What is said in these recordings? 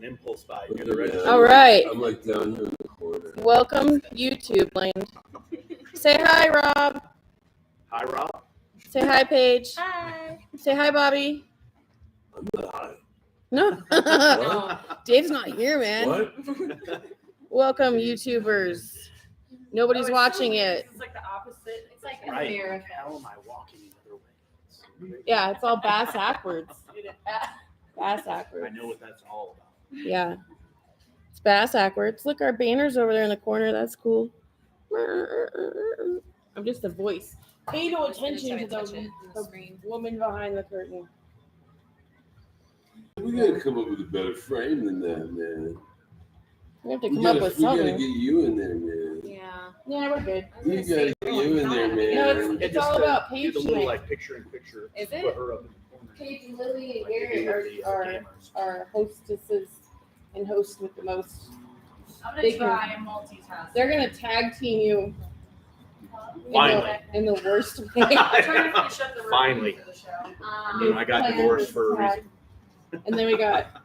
impulse buy. Ready? All right. I'm like down here in the corner. Welcome, YouTube land. Say hi, Rob. Hi, Rob. Say hi, Paige. Hi. Say hi, Bobby. I'm not high. No. What? Dave's not here, man. What? Welcome, YouTubers. Nobody's watching it. It's like the opposite. It's like Right. America. How am I walking the other way? Yeah, it's all bass backwards. Bass I backwards. know what that's all about. Yeah. It's bass backwards. Look, our banner's over there in the corner. That's cool. I'm just a voice. Pay no attention to the woman behind the curtain. We gotta come up with a better frame than that, man. We have to come up with We gotta something. get you in there, man. Yeah. Yeah, we're good. We gotta get you in there, man. No, it's all about do Paige the little tonight. like picture in picture. Is Put it? her up in the corner. Paige and Lily and Like you do Garrett with the, are cameras. our hostesses and host with the most. I'm They gonna can- try and multitask. They're gonna tag team you Finally. in the worst way. I'm trying to finish up the review Finally. for the show. You know, I got divorced for a reason. And then we got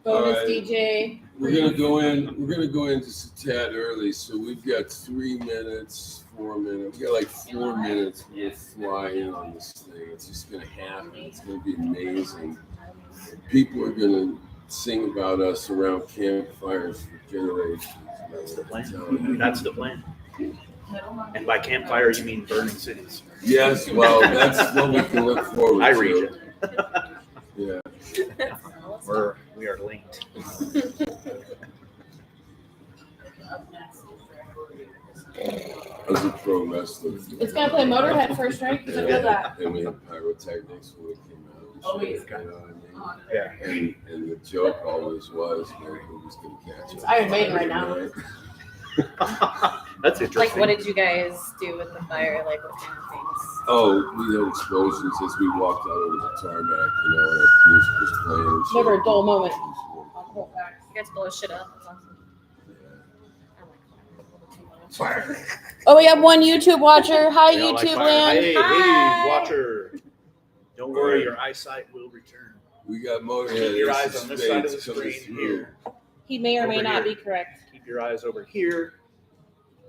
bonus All right. DJ. We're gonna go in. We're gonna go in just a tad early, so we've got 3 minutes, 4 minutes. We got like 4 minutes. We'll fly in on this thing. It's just gonna happen. It's gonna be amazing. People are gonna sing about us around campfires for generations. That's the plan. That's the plan. And by campfire, you mean burning cities. Yes, well, that's what we can look forward I to. read it. Yeah. We are linked. As a pro wrestler. It's gonna play Motorhead first, right? Because I feel that. And we had pyrotechnics when it came out. Always. You know what I mean? Yeah. And the joke always was, man, who was going to catch It's us? Iron Maiden right now. That's interesting. Like, what did you guys do with the fire? Like, what kind of things? Oh, we had explosions as we walked out over the tarmac, you know, and our music was playing. and shit. Never a dull moment. You guys blow shit up. That's awesome. Fire. Oh, we have one YouTube watcher. Hi, Yeah, like YouTube fire. land. Hey, Hi. hey, watcher. Don't worry, your eyesight will return. We got Keep Motorhead. your Ace eyes on this side of the Spades coming screen through. here. He may or may Over not here. be correct. Keep your eyes over here.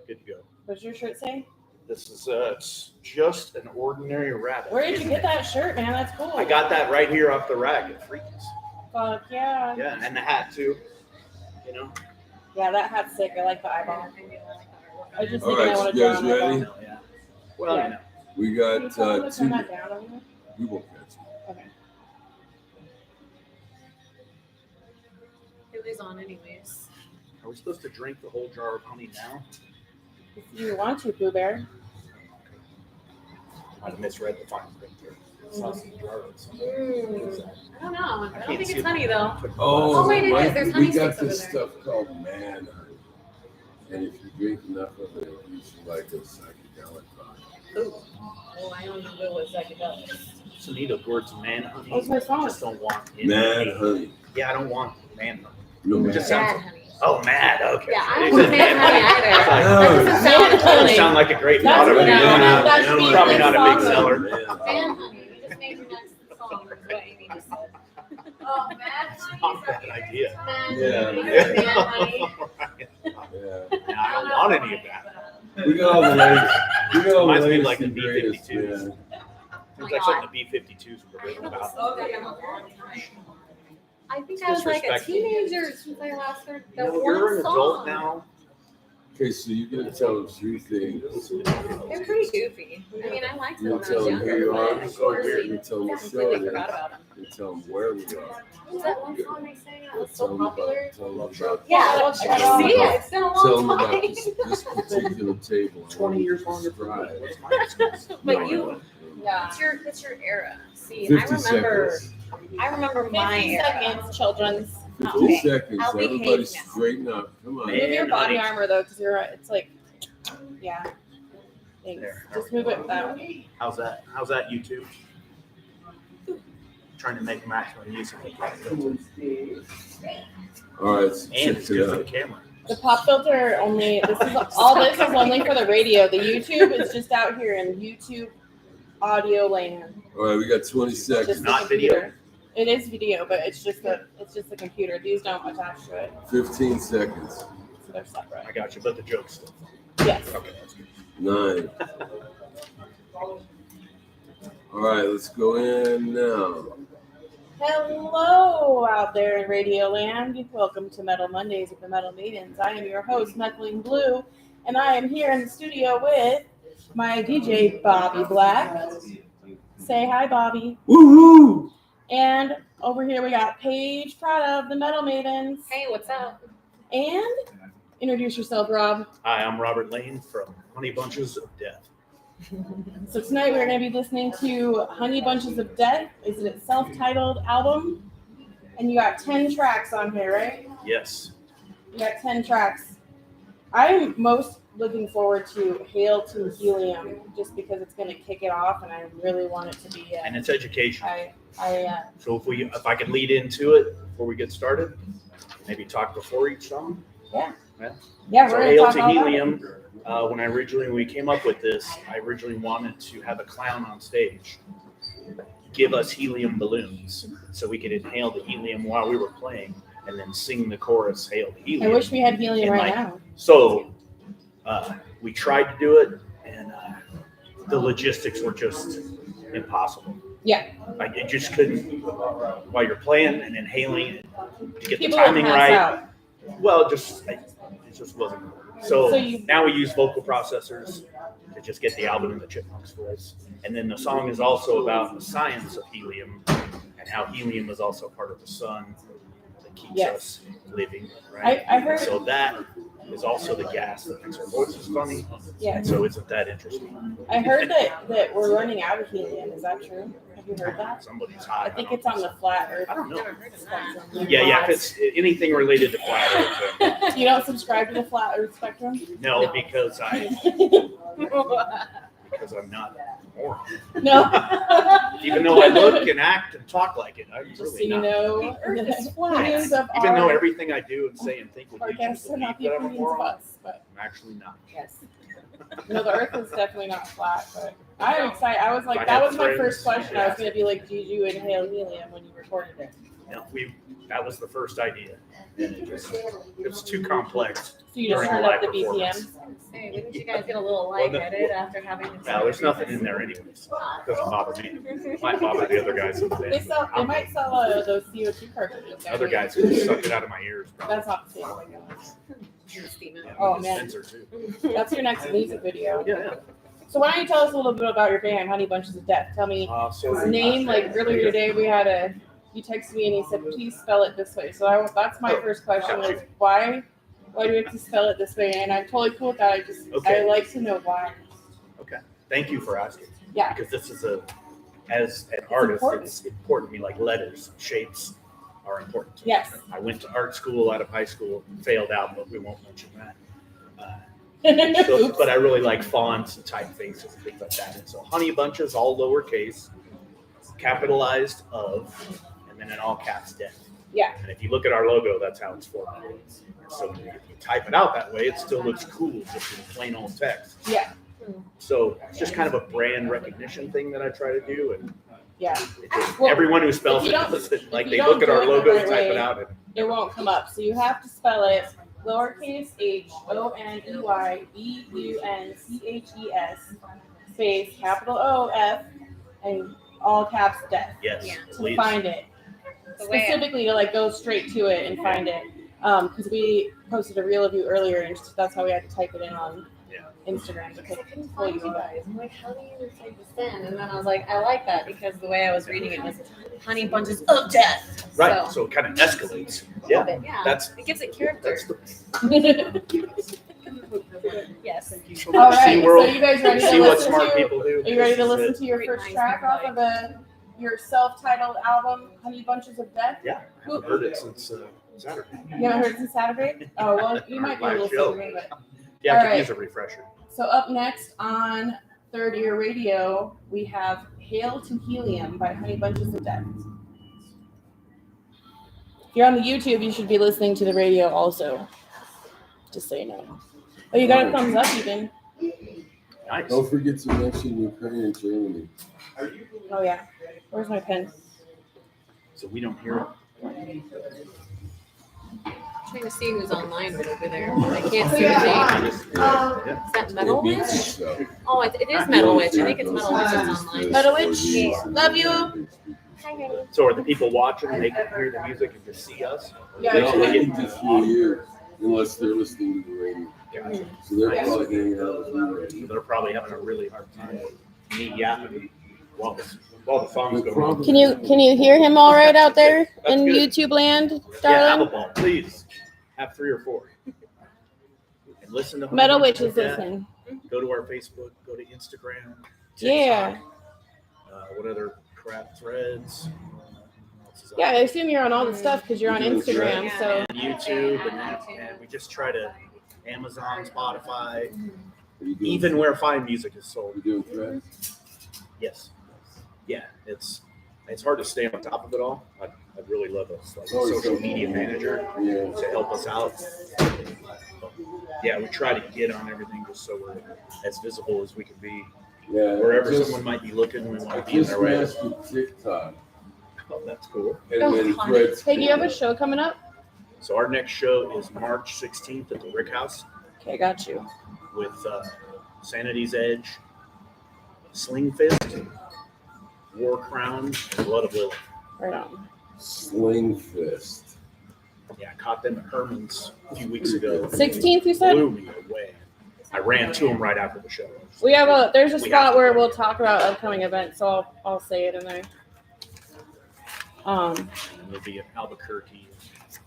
Good to go. What does your shirt say? This is it's just an ordinary rabbit. Where did you get that shirt, man? That's cool. I got that right here off the rack at Freakies. Fuck yeah. Yeah, and the hat too. You know. Yeah, that hat's sick. I like the eyeball. I just All think I right, want to you draw guys an ready? eyeball. Yeah. Well, Yeah. you know. We Can you got tell them to turn two. that down over there? We won't catch it. Okay. It was on anyways. Are we supposed to drink the whole jar of honey now? If you want to, Pooh Bear. I misread the fine print here. It's not some jar of something. I don't know. I don't can't think see it's it. honey though. Oh, Oh, wait, it Mike, is. There's we honey got sticks over this there. stuff called man honey. And if you drink enough of it, it gives you like a psychedelic vibe. Ooh. Oh, I don't even know what psychedelics. So need of words, man honey. What's my song? Just don't want it. Man honey. Yeah, I don't want man honey. No It man. just Bad sounds. honey. Oh, mad. Okay. Yeah, I It don't want said bad honey either. No. That doesn't sound Man That honey. doesn't sound like a great That's product. what I want. That's no, the Probably not a big song. seller. Man Bad honey. honey. You just made your next song. Is what Amy just said. Oh, bad It's not a bad idea. Bad Yeah. honey. Bad honey. Yeah. Now, I don't want any of that. We got all the latest. We got all the Reminds me of latest like the and greatest, B-52s. man. Seems like something the B-52s were written about. I think I was like a Disrespectful. teenager since I last heard You the know, one you're an song. adult now. Okay, so you're gonna tell us three things. They're pretty goofy. I mean, I liked them You when I tell was them who younger. you are. but of course, You tell them I what show completely it forgot is. about them. You tell them where we are. Was that one song they sang that was Tell so them popular? about. Tell them about. Yeah, Tell I them see about- it. It's been a Tell them long about time. this particular table. 20 years longer. Right. What's my excuse? But you, Yeah. it's your era. See, 50 I seconds. remember my 50 era. seconds, children. 50 Okay. seconds. I'll behave Everybody now. straighten up. Come on. Man. Move your body honey. armor though, because it's like, yeah. Thanks. There. Just move it that way. How's that? How's that, YouTube? Trying to make maximum use of the pop filter. All right, so And check it's it good for the out. camera. The pop filter only. This is all. This is only for the radio. The YouTube is just out here in YouTube audio land. All right, we got 20 seconds. Just Not the computer. video? It is video, but it's just the computer. These don't attach to it, 15 seconds. so they're separate. I got you, but the joke's still. Yes. Okay, that's good. 9. All right, let's go in now. Hello out there in Radio Land. Welcome to Metal Mondays with the Metal Maidens. I am your host, Knuckling Blue, and I am here in the studio with my DJ, Bobby Black. Say hi, Bobby. Woohoo! And over here we got Paige Prada of the Metal Maidens. Hey, what's up? And introduce yourself, Rob. Hi, I'm Robert Lane from Honey Bunches of Death. So tonight we're going to be listening to Honey Bunches of Death. Is it a self-titled album? And you got 10 tracks on here, right? Yes. You got 10 tracks. I'm most looking forward to Hail to Helium just because it's going to kick it off, and I really want it to be. And it's education. So if I could lead into it before we get started, maybe talk before each song. Yeah, Yeah. we're So going to Hail talk to all about Helium. it. When we came up with this, I originally wanted to have a clown on stage give us helium balloons so we could inhale the helium while we were playing and then sing the chorus Hail to I Helium. wish we had helium And right now. So we tried to do it, and the logistics were just impossible. Yeah. Like you just couldn't, while you're playing and inhaling to get People the timing would pass right. out. Well, it just wasn't. So you- now we use vocal processors to just get the Alvin and the Chipmunks voice. And then the song is also about the science of helium and how helium is also part of the sun that keeps Yes. us living, right? I heard. So that is also the gas that makes our voices funny. Yeah. And so isn't that interesting? I heard that we're running out of helium. Is that true? Have you heard that? Somebody's high. I think it's on the flat Earth. I don't know. Never heard of that. spectrum. Yeah. If it's anything related to flat Earth, You don't subscribe to the flat Earth spectrum? no, No. because I'm not a moron. No. Even though I look and act and talk like it, I'm Just so really you not. know, Earth is the flat. opinions of Even though our everything I do and say and think would lead you to guests are believe not the that I'm a opinions of moron, us, but I'm actually not. Yes. no, the Earth is definitely not flat. But I'm excited. I was If like, I that had was my friends, first question. I was yeah. gonna be like, did you inhale helium when you recorded it? No, that was the first idea. And it was too complex. So you just During turned a up the live BPM. Hey, wouldn't you guys get a little Well, the- lightheaded after having this? No, there's nothing in there anyways. Doesn't bother me. Might bother the other guys in the They band. they might sell those CO2 cartridges. Other guys who suck it out of my ears. Probably. That's not the same. Steam it. Yeah, Oh, with the man. sensor, too. That's your next music video. Yeah. So why don't you tell us a little bit about your band, Honey Bunches of Death? Tell me his name. Like earlier today, you texted me and he said, please spell it this way. So that's my first question was why do we have to spell it this way? And I'm totally cool with that. I like to know why. Okay. Thank you for asking. Yeah. Because this is as an artist, important. it's important to me. Like letters, shapes are important to me. Yes. I went to art school out of high school, failed out, but we won't mention that. Oops. But I really like fonts and typefaces and things like that. And so Honey Bunches, all lowercase, capitalized of, and then in all caps Death. Yeah. And if you look at our logo, that's how it's formatted. So if you type it out that way, it still looks cool, just in plain old text. Yeah. So it's just kind of a brand recognition thing that I try to do. And Yeah. it just, Well, everyone who spells if you don't- it, like if they you look don't at our do it the logo, right type way, it out, and It won't come up. So you have to spell it lowercase HONEYBUNCHES space capital OF and all caps Death yes, Yeah. to please. find it. The way Specifically to like go straight to it and find it. Because we posted a reel of you earlier and that's how we had to type it in on Yeah. Instagram because I couldn't pull find you you guys. guys. I'm like, how do you type this in? And then I was like, I like that because the way I was reading it was Honey Bunches of Death. Right, So, so it kind of escalates. love Yeah, it. Yeah. that's It gives it character. Yes. so All right, so SeaWorld. you guys ready to See what listen smart to? people do. Are you ready to This is listen it. to your Great first minds track think off of your self-titled album, Honey Bunches of Death? Yeah, I haven't heard it since Saturday. You haven't heard it since Saturday? Oh, well, you might be a Live little show. sooner, but. Yeah, I All could right. use a refresher. So up next on Third Ear Radio, we have Hail to Helium by Honey Bunches of Death. If you're on the YouTube, you should be listening to the radio also. Just so you know. Oh, you got a thumbs up even. Nice. Don't forget to mention Ukraine and Germany. Oh, yeah. Where's my pen? so we don't hear it. Trying to see who's online right over there. I can't see the name. Yeah. Is that Metal Witch? Oh, it is Metal Witch. I think it's Metal Witch that's online. Metal Witch, love you. Hi, honey. So are the people watching, they can hear the music and just see us? Yeah, They can just hear you unless they're listening to the radio. Gotcha. So they're probably hanging out with you right So now. they're probably having a really hard time me yapping while the song's They're going on. probably- Can you hear him all right out there That's in good. YouTube land, Yeah, have a darling? ball, please. Have 3 or 4. And listen to Metal Honey Witch Bunches is of Death. listening. Go to our Facebook, go to Instagram, TikTok, Yeah. what other crap, Threads. What else is out Yeah, I there? assume you're on all the stuff because you're on Instagram. Yeah. So And YouTube, and we just try to Amazon, Spotify, Are you doing- even where fine music is sold. You doing threads? Yes. Yeah, it's hard to stay on top of it all. I'd really love a Oh, social media manager Yeah. to help us out. But yeah, we try to get on everything just so we're as visible as we can be. Yeah. Wherever just- someone might be looking, we want I to be in just their way. mastered TikTok. Oh, that's cool. And Oh, then fun. threads. hey, do you have a show coming up? So our next show is March 16th at the Rick House Okay, got you. with Sanity's Edge, Sling Fist, War Crown, and Blood of Lily. Right on. Sling fist. Yeah, I caught them at Herman's a few weeks ago. 16th, you said? Blew me away. I ran to them right after the show. There's a We spot have to where go. we'll talk about upcoming events, so I'll say it in there. And we'll be in Albuquerque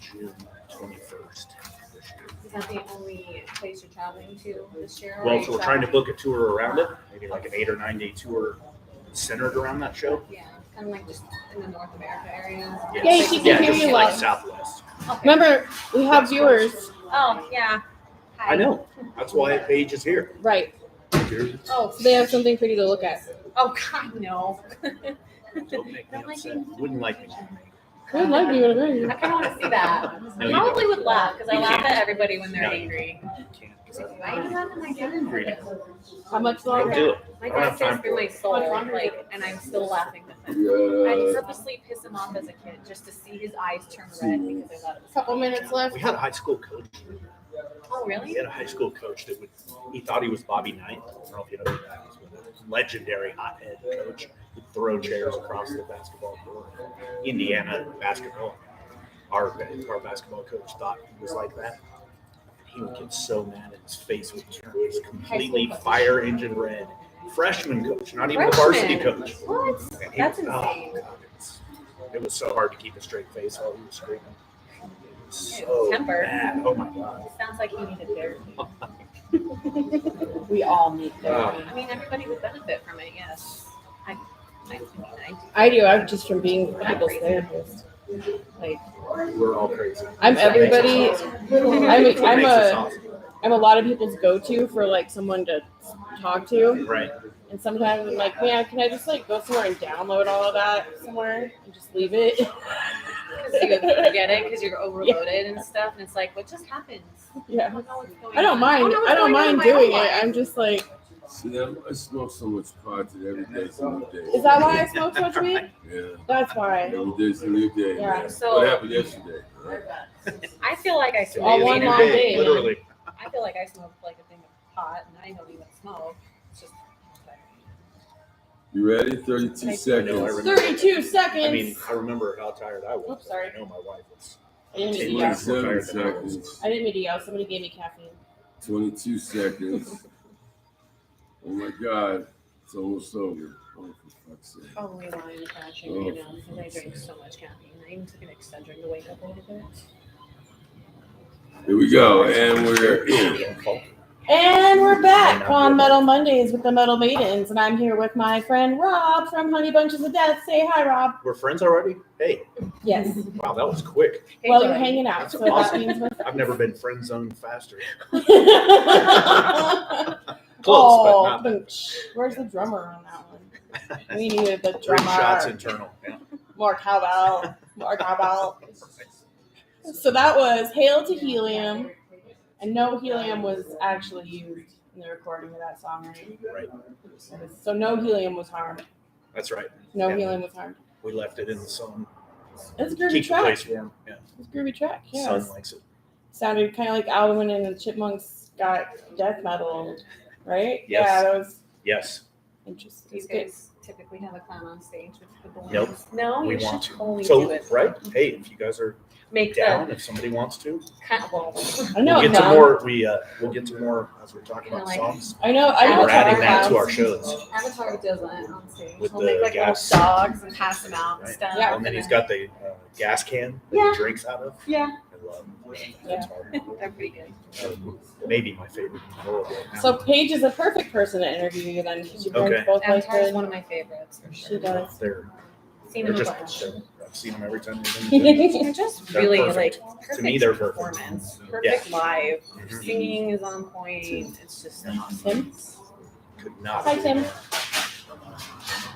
June 21st this year. Is that the only place you're traveling to this year? Well, so we're trying to book a tour around it, maybe like an 8 or 9 day tour centered around that show. Yeah, kind of like just in the North America area. Yeah, she can hear just you like well. Southwest. Okay. Remember, we have viewers. Oh, yeah. Hi. I know. That's why Paige is here. Right. Oh, So they have something for you to look at. oh God, no. Don't make me Don't like upset. Wouldn't like me. I'd like you to be. I kind of want to see that. No, I you probably don't. would laugh because I You laugh can't. at everybody when they're No, you angry. You can't. 'Cause Why do you have my calendar? How much Don't longer? do it. My I don't dad have time says through for my it. soul, like, and I'm still laughing with him. I Yeah. purposely piss him off as a kid just to see his eyes turn red because I thought it was Couple minutes left. We had a high school coach. Oh, We really? had a high school coach that he thought he was Bobby Knight. I don't know if you know who that is, but a legendary hothead coach who'd throw chairs across the basketball court. Indiana basketball. Our basketball coach thought he was like that. He would get so mad and his face would turn completely fire engine red. Freshman coach, not even the varsity Freshman? coach. What? And he That's was- insane. God, it was so hard to keep a straight face while he was screaming. It was so Temper. bad. Oh my god. It sounds like he needed therapy. We all need therapy. I mean, everybody would benefit from it, yes. I I do. I'm just from being people's therapist. Like, We're all crazy. I'm everybody. I'm a awesome. I'm a lot of people's go-to for like someone to talk to. Right. And sometimes I'm like, man, can I just like go somewhere and download all of that somewhere and just leave it? Because you forget it because you're overloaded and stuff, and it's like, what just happens? Yeah. don't know what's going I don't on. mind. know what's I don't going on in mind my doing own it. life. I'm just like, See, I smoke so much pot that every day's a new day. is that why I smoke so much weed? Yeah. That's why. Every day's a new day. Yeah. man. So- What happened yesterday? Right? I feel like I smoke All Today's one a new long day, day, man. literally. I feel like I smoked like a thing of pot, and I don't even smoke. It's just You ready? 32 I know, I seconds. remember. 32 seconds. I mean, I remember how tired I was. Oops, sorry. I know my wife was. I didn't mean to 10 yell. years more 27 tired than I was. seconds. I didn't mean to yell. Somebody gave me caffeine. 22 seconds. Oh my God. It's almost over. Oh, for fuck's sake. probably why I'm crashing right now because I drank so much caffeine. I even took an Excedrin to wake up a little bit. Here we go. And we're in. And we're back on Metal Mondays with the Metal Maidens. And I'm here with my friend Rob from Honey Bunches of Death. Say hi, Rob. We're friends already? Hey, Yes. wow, that was quick. Hey, Well, you're buddy. hanging out, That's so that awesome. means we're I've never been friend zoned faster. friends. Close, but Oh, not that. boom. Where's the drummer on that one? We needed the Three shots drummer. internal. Yeah. More cowbell. More cowbell. So that was Hail to Helium. And no helium was actually used in the recording of that song, right? Right. So no helium was harmed. That's right. No Yeah. helium was harmed. We left it in the sun It's a groovy Keep the track. place warm. Yeah. It's a groovy track. Yeah. Son likes it. Sounded kind of like Alvin and the Chipmunks got death metal, right? Yes. Yeah, that was Yes. interesting. Do you It's good. guys typically have a clown on stage with the balloons? Nope. No, We you should want to. totally do So, it. right? Hey, if you guys are Make down, if somebody wants to, well, I know. we'll get to clown. more. We'll get to more as we're talking Kinda about like- songs. I know. We're adding that to clowns. our shows. Avatar does that on stage. With He'll the make like gas. little dogs and pass them out and Right. stuff. Yeah. And then he's got the gas can that Yeah. he drinks out of. Yeah, I love it. Yeah. That's hard. they're pretty good. Maybe my favorite in the world right now. So Paige is a perfect person to interview you then, because she brings Okay. both like Avatar is the. one of my favorites for She sure. does. They're Seen them a just. bunch. I've seen them every time they've been. They're just They're really perfect. like To perfect me, they're perfect. performance, perfect live. Mhm. Singing is on point. It's just awesome. Tim. Could not. Hi, Tim.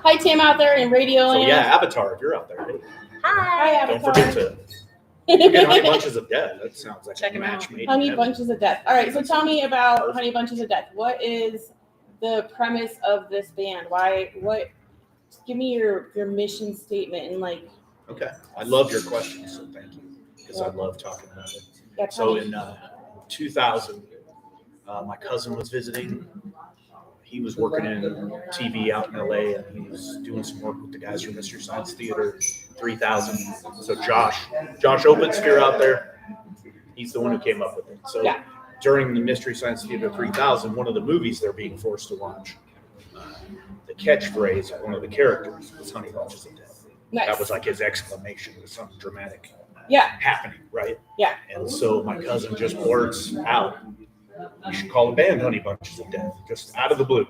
Hi, Tim out there in Radio So Land. yeah, Avatar. If you're out there, hey, Hi, don't Avatar. forget to get Honey Bunches of Death. That sounds like Check a 'em match out. made in Honey heaven. Bunches of Death. All right, so tell me about Honey Bunches of Death. What is the premise of this band? Why? What? Give me your mission statement and like. Okay, I love your question, so thank you, because I love talking about it. Yeah, tell So me. in 2000, my cousin was visiting. He was working in TV out in LA, and he was doing some work with the guys from Mystery Science Theater 3000. So Josh Opitz, if you're out there, he's the one who came up with it. So Yeah. during the Mystery Science Theater 3000, one of the movies they're being forced to watch, the catchphrase of one of the characters was "Honey Bunches of Death." Nice. That was like his exclamation. It was something dramatic Yeah. happening, right? Yeah. And so my cousin just blurts out, "You should call the band Honey Bunches of Death," just out of the blue.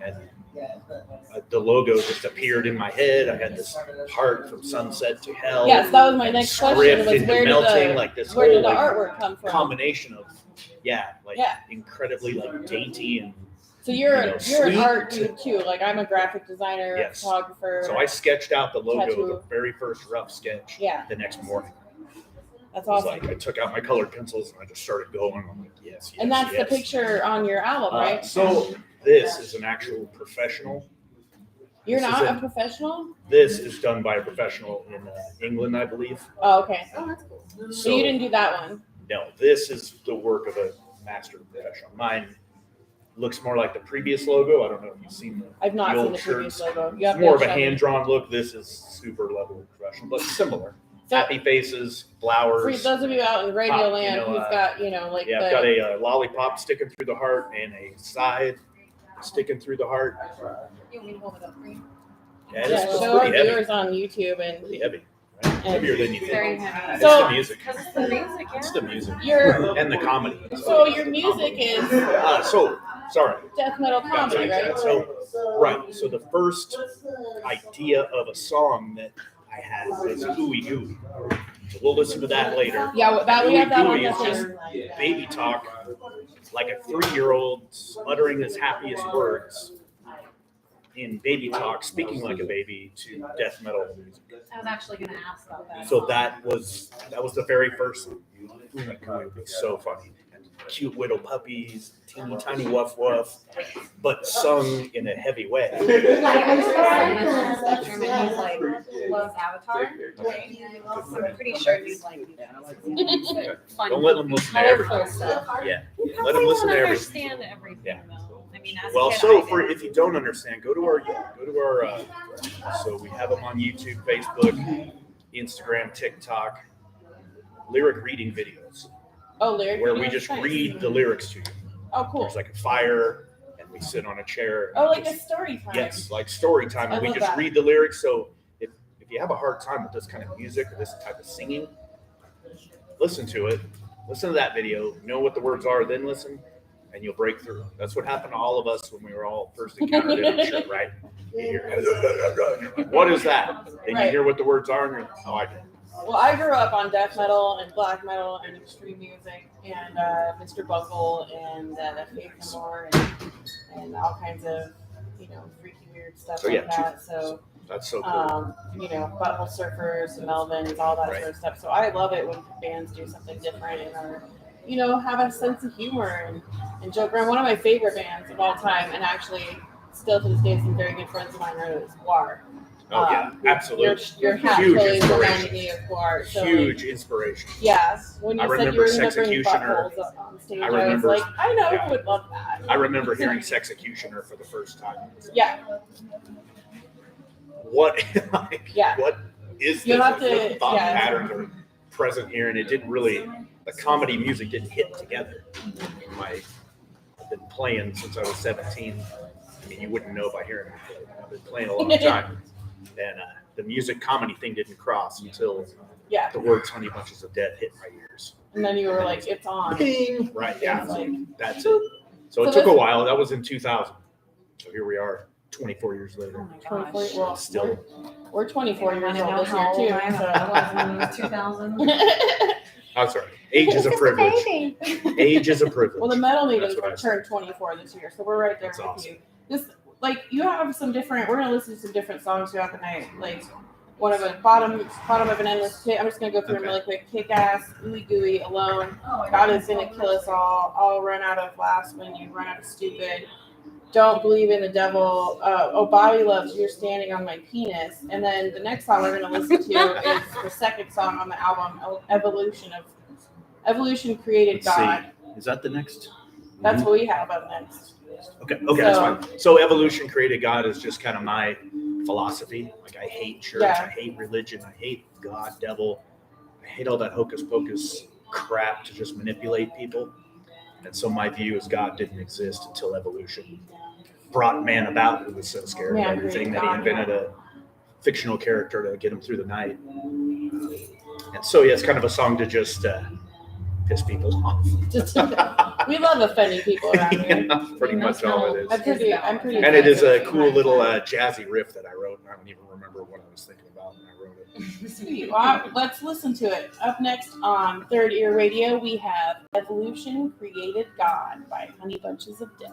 And the logo just appeared in my head. I had this heart from sunset to hell. Yes, that was my and next question. script Was into where melting, did the like this where did whole the like, artwork come from? combination of Yeah. incredibly like dainty and So you're you know, you're an sweet. art dude too. Like I'm a graphic designer, Yes. photographer. so I sketched out the logo, Tattoo. the very first rough sketch Yeah, the next morning. that's It was awesome. like I took out my colored pencils and I just started going. I'm like, yes, And yes, that's yes. the picture on your album, right? So this is an actual professional. You're this not is a it. professional? This is done by a professional in England, I believe. Oh, okay. Oh, that's cool. So you didn't do that one. No, this is the work of a master professional. Mine looks more like the previous logo. I don't know if you've seen the I've not The seen old the previous shirts. logo. You have It's more to of a show me. hand-drawn look. This is super level professional, but similar. So Happy faces, for flowers. those of you out in Radio Pop, Land you know, who's got, like Yeah, the I've got a lollipop sticking through the heart and a side sticking through the heart. You want me to hold it up for you? Yeah, yeah, it's show our pretty heavy. viewers on YouTube Pretty and heavy. Right? Heavier than you It's think. very heavy. It's So- the music. Because it's the music, yeah. It's the music. your And the comedy. so your music is Sorry. death metal comedy, right? So the first idea of a song that I had was Ooey Gooey. So we'll listen to that later. Yeah, that we have that on Ooey the Gooey is just baby talk, like a 3-year-old uttering his happiest words in baby talk, speaking like a baby to death metal music. I was actually going to ask about that. So that was the very first one. Ooey Gooey was so funny. And cute little puppies, teeny tiny woof woof, but sung in a heavy way. I was in the spectrum and he's like, loves Avatar. I'm pretty sure he's like, funny. Don't let them listen to Colorful everything. stuff. Yeah. You Let them listen to don't everything. understand everything Yeah. though. I mean, as Well, a kid, so I for did. if you don't understand, go to our so we have them on YouTube, Facebook, Instagram, TikTok, lyric reading videos Oh, lyric where we videos? just Nice. read the lyrics to you. Oh, cool. There's like a fire and we sit on a chair. and Oh, we like a just- story time. yes, like story time, I and we love just that. read the lyrics. So if you have a hard time with this kind of music or this type of singing, listen to it. Listen to that video. Know what the words are, then listen, and you'll break through. That's what happened to all of us when we were all first encountered it, I'm sure, right? You hear, and you're like, what is that? Then Right. you hear what the words are, and you're like, oh, I get it. Well, I grew up on death metal and black metal and extreme music and Mr. Bungle and Faith No More and all kinds of, freaky weird stuff So, like yeah, that. So, That's so cool. Butthole Surfers, Melvins, all that Right. sort of stuff. So I love it when bands do something different and are, have a sense of humor and joke around. One of my favorite bands of all time, and actually still to this day some very good friends of mine are War. Oh yeah, absolutely. Your hat Huge totally inspiration. reminded me of Guar. So Huge inspiration. yeah, when I you said you remember were going to bring Sexecutioner. buttholes up on stage, I I was remember- like, I know yeah. who would love that. I remember hearing Sexecutioner for the first time. Yeah, What like Yeah. what is You'll this? have Like, what to- thought yeah. patterns are present here, and it didn't really. The comedy music didn't hit together. I've been playing since I was 17, and you wouldn't know by hearing me play. I've been playing a long time, and the music comedy thing didn't cross until yeah. the words "Honey Bunches of Death" hit my ears. And then you were like, it's on. Bing! Right, yeah, It's like, that's it. So it So took a this- while. That was in 2000. So here we are, 24 years later. Oh my 24, gosh. well, Still, we're 24 I years want to old know this how old year I am. too. I was in 2000. I'm sorry. Age is a privilege. Age is a privilege. Well, the Metal Maidens That's what I said. turned 24 this year, so we're right there That's with awesome. you. This, like, you have some different. We're gonna listen to some different songs throughout the night. Like, one of a bottom of an endless pit. I'm just gonna go through them Okay. really quick. Kick ass, ooey gooey, alone. God is gonna kill us all. I'll run out of laughs when you run out of stupid. Don't believe in the devil. Oh, Bobby loves you're standing on my penis. And then the next song we're gonna listen to is the second song on the album, Evolution Created Let's see. God. Is that the next? That's what we have up next. Okay, that's fine. So evolution created God is just kind of my philosophy. Like I hate church, Yeah. I hate religion, I hate God, devil, I hate all that hocus pocus crap to just manipulate people. And so my view is God didn't exist until evolution brought man about, who was so scared Man of everything created that he God, invented a fictional character to get him through the night. And so yeah, it's kind of a song to just piss people off. We love offending people around here. Yeah, pretty much all it is. I'm pretty. And it is a offensive. cool little jazzy riff that I wrote, and I don't even remember what I was thinking about when I wrote it. Sweet. Well, let's listen to it. Up next on Third Ear Radio, we have "Evolution Created God" by Honey Bunches of Death.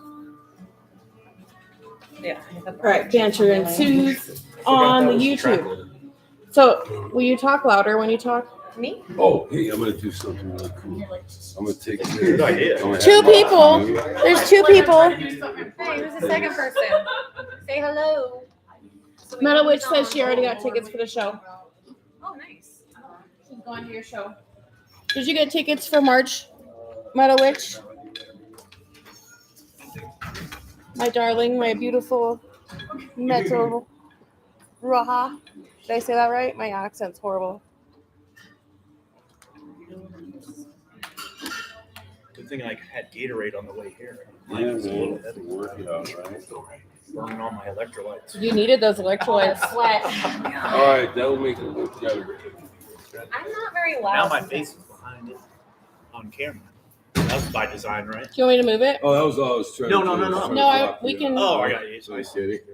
Yeah. All right, banter ensues on the That was the track YouTube. order. So, will you talk louder when you talk? Me? Oh, hey, I'm gonna do something really cool. I'm gonna take this. Good idea. I'm gonna have Two my- people. There's two people. Hey, who's the second person? Say hello. Metal Witch says she already got tickets for the show. Oh, nice. She's going to your show. Did you get tickets for March, Metal Witch? My darling, my beautiful Metal Raha. Did I say that right? My accent's horrible. Good thing I had Gatorade on the way here. Yeah, Mine was a little man, heavy. work it out, right? Burning all my electrolytes. You needed those electrolytes. Sweat. All right, that'll make it look better. I'm not very loud. Now my face is behind it on camera. That was by design, right? Do you want me to move it? Oh, that was all I was trying No, to no, do. no, I was no. trying to No, block we you. can. Oh, I got you. I said it.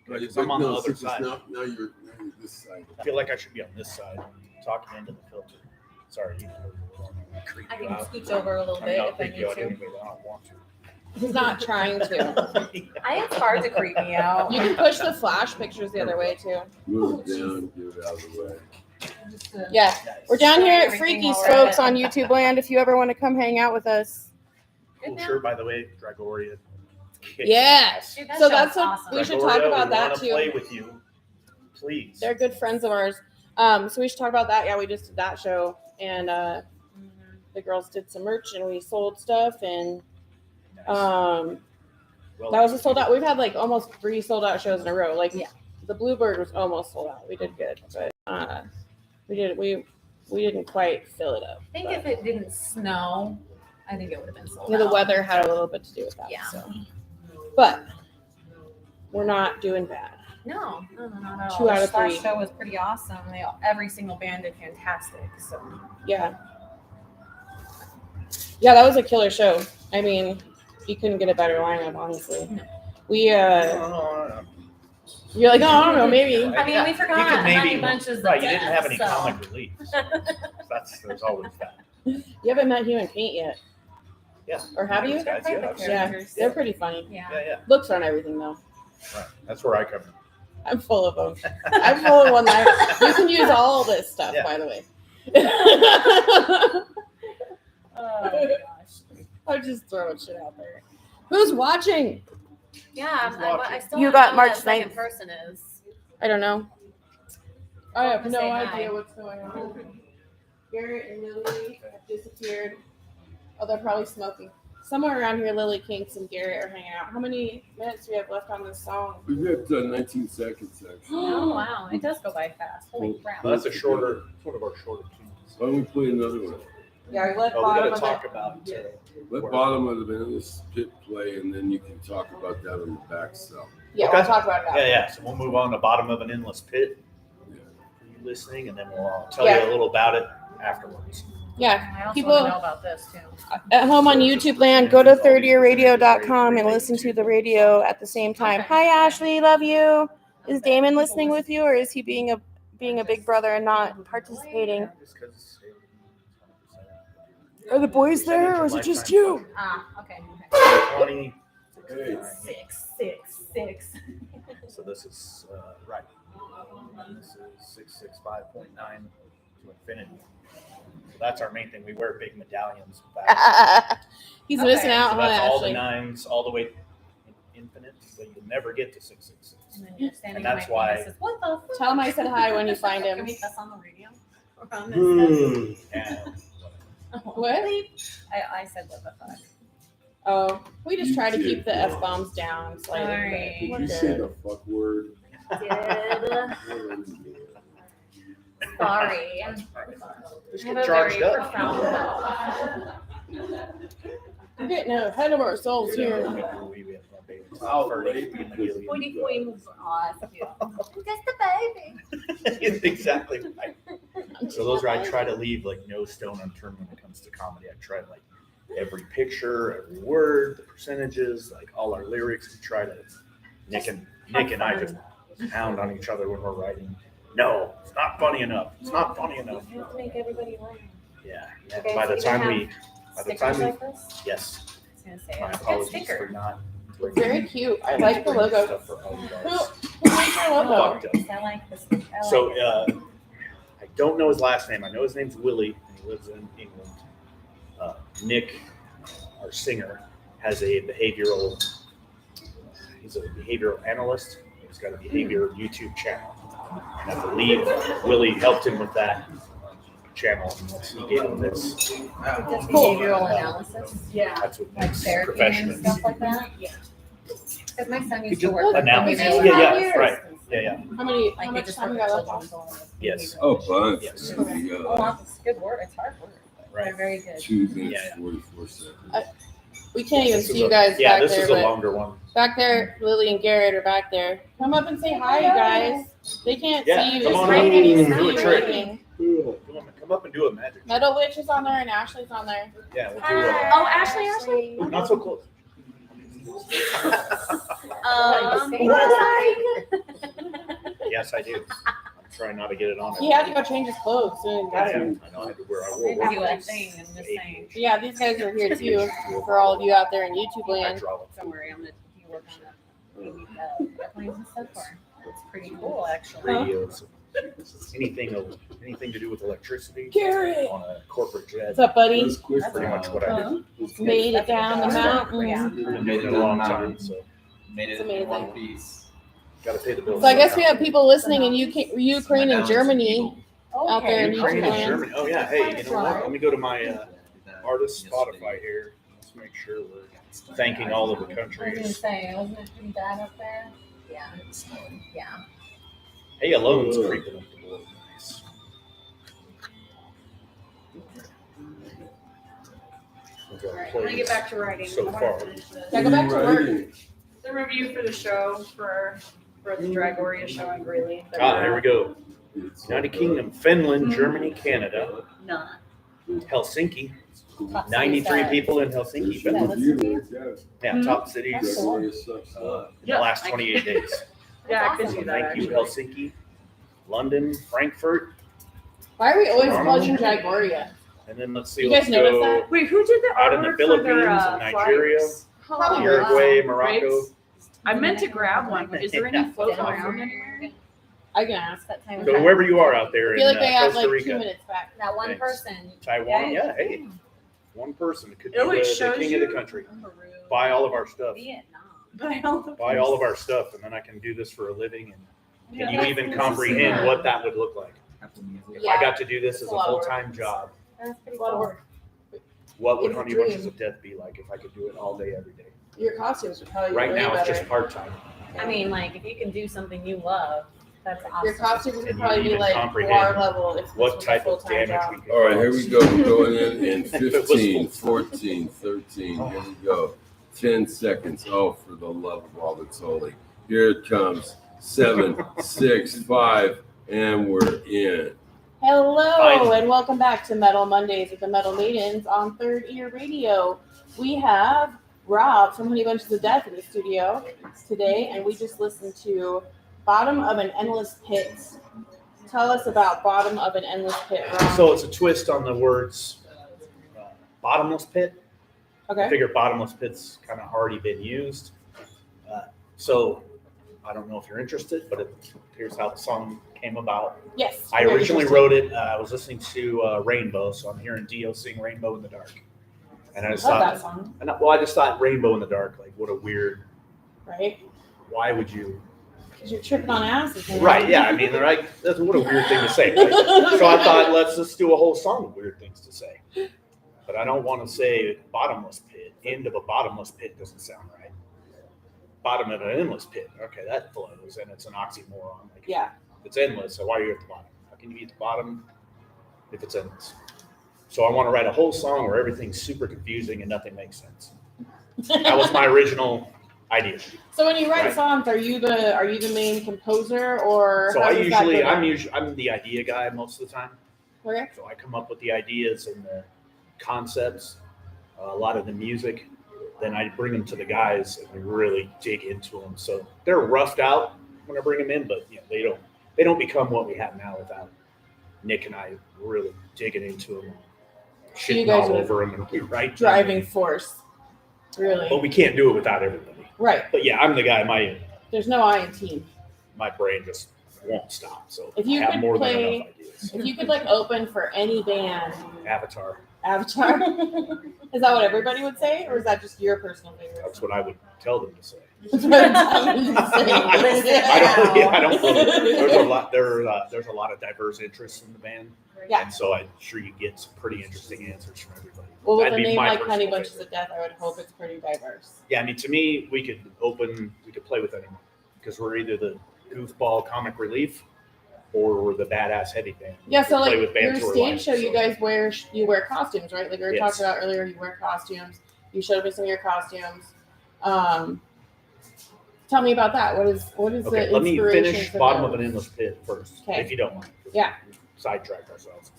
Right, 'cause But I'm on the no, other since it's side. now you're this side. I feel like I should be on this side, talking into the filter. Sorry, you creep I you can out. scooch over a little I bit mean, I'll if I creep need you out to. anyway, but I don't want to. He's not trying to. It's hard to creep me out. You can push the flash pictures the other way too. Move it down, get it out of the way. Yeah, we're down here at Everything Freaky's, while we're at folks, it. on YouTube land. If you ever want to come hang out with us. Cool shirt, by the way, Dragoria. Yeah. Dude, that So show's that's what awesome. we should talk about that want to too. play with you, please. They're good friends of ours. So we should talk about that. Yeah, we just did that show, and the girls did some merch, and we sold stuff, and Well, that was a sold out. We've had like almost 3 sold out shows in a row. Like, Yeah. the Bluebird was almost sold out. We did good, but we didn't quite fill it up. I think if it didn't snow, I think it would have been sold Yeah, the out. weather had a little bit to do with that. Yeah. So, but we're not doing bad. No, not at all. 2 out of This last 3. show was pretty awesome. Every single band did fantastic. So Yeah. Yeah, that was a killer show. I mean, you couldn't get a better lineup, honestly. No. We no. you're like, oh, I don't know, maybe. I mean, we forgot You could Honey maybe, Bunches of right, you didn't Death, have any so. comic relief. There's always that. You haven't met Human Paint yet. Yeah. Or have you? Guys, They're yeah, the I've seen Yeah, characters. they're pretty funny. Yeah. Yeah, yeah. Looks aren't everything though. Right. That's where I come in. I'm full of them. I'm full of one that you can use all this stuff, Yeah. by the way. Oh my gosh. I'm just throwing shit out there. Who's watching? Yeah, I still You wanna got know who March that second 9th. person is. I don't know. I have Say no hi. idea what's going on. Garrett and Lily have disappeared. Oh, they're probably smoking. Somewhere around here, Lily Kinks and Garrett are hanging out. How many minutes do we have left on this song? We've got 19 seconds actually. Oh wow, it does go by fast. Holy crap. Well, that's a shorter, it's one of our shorter tunes. Why don't we play another one? Yeah, we let Oh, we bottom gotta of talk it. about, Let Where? bottom of the endless pit play, and then you can talk about that on the back stuff. Yeah, Okay. we'll talk about that. yeah. So we'll move on to Bottom of an Endless Pit Yeah. for you listening, and then we'll tell you a little about it afterwards. Yeah. I also People- want to know about this too. At home on YouTube land, go to thirdyearradio.com and listen to the radio at the same time. Okay. Hi, Ashley. Love you. Is Damon listening with you, or is he being a big brother and not participating? Are the boys there, or is it just you? Ah, okay. 20. Hey. 666. So this is right. This is 665.9 to infinity. So that's our main thing. We wear big medallions. He's Okay. missing out, So huh, that's all the Ashley? nines, all the way infinite. So you'll never get to 666. And then you're standing And on that's my why- penis and says, what the fuck? Tell him I said hi when you find Can him. we cuss on the radio? Or on this And What? I said what the fuck. Oh, we just try to keep the F bombs down slightly. Sorry. Did But you we're say good. the fuck word? Sorry. just I have get a charged very up. profound mouth. We're getting ahead of ourselves here. Pointy points. Aw, that's cute. Just the baby. Exactly right. So those are, I try to leave like no stone unturned when it comes to comedy. I try like every picture, every word, the percentages, like all our lyrics. We try to Nick and I just pound on each other when we're writing. No, it's not funny enough. It's not funny enough. You have to make everybody laugh. Yeah. Okay, By so the you time have we, Stickers like this? yes. I was gonna say, My it's a good apologies for sticker. not. It's very cute. I like the logo. Stuff for all you Who guys. made your logo? Fucked up. I like this. I like So this. I don't know his last name. I know his name's Willie, and he lives in England. Nick, our singer, has a behavioral. He's a behavioral analyst. He's got a behavior YouTube channel, and I believe Willie helped him with that channel. He gave him this. Just behavioral analysis. Yeah. That's what Like his therapy profession and is. stuff like that? Yeah. Because my son He used to just work with analysis. behavioral Yeah, analysts. right. Yeah. How Like they much just time work you with got left children on? going with Yes. behavioral. Oh, bunch. Yes. There you Oh, go. wow, it's good work. It's hard work. They're Right. very good. 2 minutes, Yeah, yeah. 44 seconds. We can't even This is see you a- guys Yeah, back this there, is a but longer one. back there, Lily and Garrett are back there. Come up and say hi, you guys. They can't Yeah, see you. come Just on wave up. and you Do see a you trick. waving. Come up and do a magic. Metal Witch is on there and Ashley's on there. Yeah, we'll do a. Oh, Ashley. Not so close. Yes, I do. I'm trying not to get it on. He had to go change his clothes soon. I know I had to wear. I wore Maybe do work a thing and just saying. Yeah, these guys are here too. For all of you out there in YouTube land. hydraulic. Don't worry, I'm gonna do work on the airplanes and stuff for. It's pretty cool, actually. Radios, anything to do with electricity Garrett, on a corporate jet. what's up, buddy? That's quick. Pretty much what I do. Made it down the Yeah. mountain. I've been doing it a long time, so Made It's it amazing. in one piece. got to pay the bills. So I guess we have people listening in Ukraine and Germany. Out there in Ukraine and YouTube. Germany. Oh yeah. Hey, you know what? Let me go to my artist Spotify here. Let's make sure we're thanking all of the I was gonna countries. say, wasn't it pretty bad up there? Yeah. Yeah. Hey, Alone's creeping up the board. Nice. All right, I'm gonna get back to writing. So I wanna far. finish this. Yeah, go back to work. Writing. The review for the show for the Dragoria show in Greeley. Here we go. It's United Kingdom, Finland, Germany, Canada, Not. Helsinki. Top 93 cities. people in Helsinki, It's Finland. beautiful, yeah. Yeah, top cities That's cool. Glorious stuff. in the last 28 days. Yeah, I could That's do awesome. that. Thank you, Actually. Helsinki, London, Frankfurt, Why are we always plugging Jagoria? and then let's see. You guys let's notice go that? Wait, who did the Out in the artwork for their Philippines and Nigeria. flags? Probably Uruguay, Morocco. Rigs? I meant to grab one. Is there any floating around anywhere? I can ask. That time. So whoever you are out there I in feel like they have Costa like 2 Rica, minutes back. That one Thanks. person. Taiwan, yeah, hey, one person could be It always the shows king of you. the country. Buy all of our stuff. Vietnam. By all the Buy all of our stuff, and then I can do this for a living and Can you even comprehend what that would look like? If I got to do this as a full-time job, That's pretty A lot of cool. work. what would It's a Honey Bunches dream. of Death be like if I could do it all day, every day? Your costumes would probably be Right way now, better. it's just part-time. I mean, like, if you can do something you love, that's awesome. Your costumes would Can you probably be even like comprehend war level if this What was type a of full-time damage job. we could All right, here we cause? go. We're going in If it was 15, full. 14, 13. Here we go. 10 seconds. Oh, for the love of all that's holy. Here it comes. 7, 6, 5, and we're in. Hello Fine. and welcome back to Metal Mondays with the Metal Maidens on Third Ear Radio. We have Rob from Honey Bunches of Death in the studio today, and we just listened to Bottom of an Endless Pit. Tell us about Bottom of an Endless Pit, Rob. So it's a twist on the words bottomless pit. I Okay. figure bottomless pit's kind of already been used. So I don't know if you're interested, but here's how the song came about. Yes. I very originally interesting. wrote it. I was listening to Rainbow, so I'm hearing Dio sing Rainbow in the Dark. And I just Love thought, that song, I just thought Rainbow in the Dark, like what a weird, right? why would you? Because you're tripping on acid. Man. Right, yeah, I mean, that's what a weird thing to say, right? So I thought, let's just do a whole song of weird things to say. But I don't want to say bottomless pit. End of a bottomless pit doesn't sound right. Bottom of an endless pit. Okay, that flows, and it's an oxymoron. Like, Yeah. it's endless, so why are you at the bottom? How can you be at the bottom if it's endless? So I want to write a whole song where everything's super confusing and nothing makes sense. That was my original idea. So when you write Right. songs, are you the main composer or? So how does that go down? I'm the idea guy most of the time. Okay. So I come up with the ideas and the concepts, a lot of the music. Then I bring them to the guys and we really dig into them. So they're roughed out when I bring them in, but they don't become what we have now without Nick and I really digging into them, So you shitting guys all are over them, and we write them. Driving force, really. But we can't do it without everybody. Right. But yeah, I'm the guy. There's no I in team. My brain just won't stop. So If you I have could more play- than enough ideas. If you could like open for any band, Avatar. Avatar, is that what everybody would say, or is that just your personal favorite? That's what I would tell them to say. That's what I'm telling you to say. I don't really. There's a lot of diverse interests in the band, Yeah. and so I'm sure you get some pretty interesting answers from everybody. Well, with That'd a be name my like Honey personal Bunches favorite. of Death, I would hope it's pretty diverse. Yeah, I mean, to me, we could play with anyone because we're either the goofball comic relief or we're the badass heavy band. Yeah, We so could play like with bands your who are stage live, show, you so- guys wear costumes, right? Like we were Yes. talking about earlier, you wear costumes. You showed me some of your costumes. Tell me about that. What is Okay, the let me inspiration finish for Bottom those? of an Endless Pit first, Okay. if you don't mind. Yeah. Sidetracked ourselves.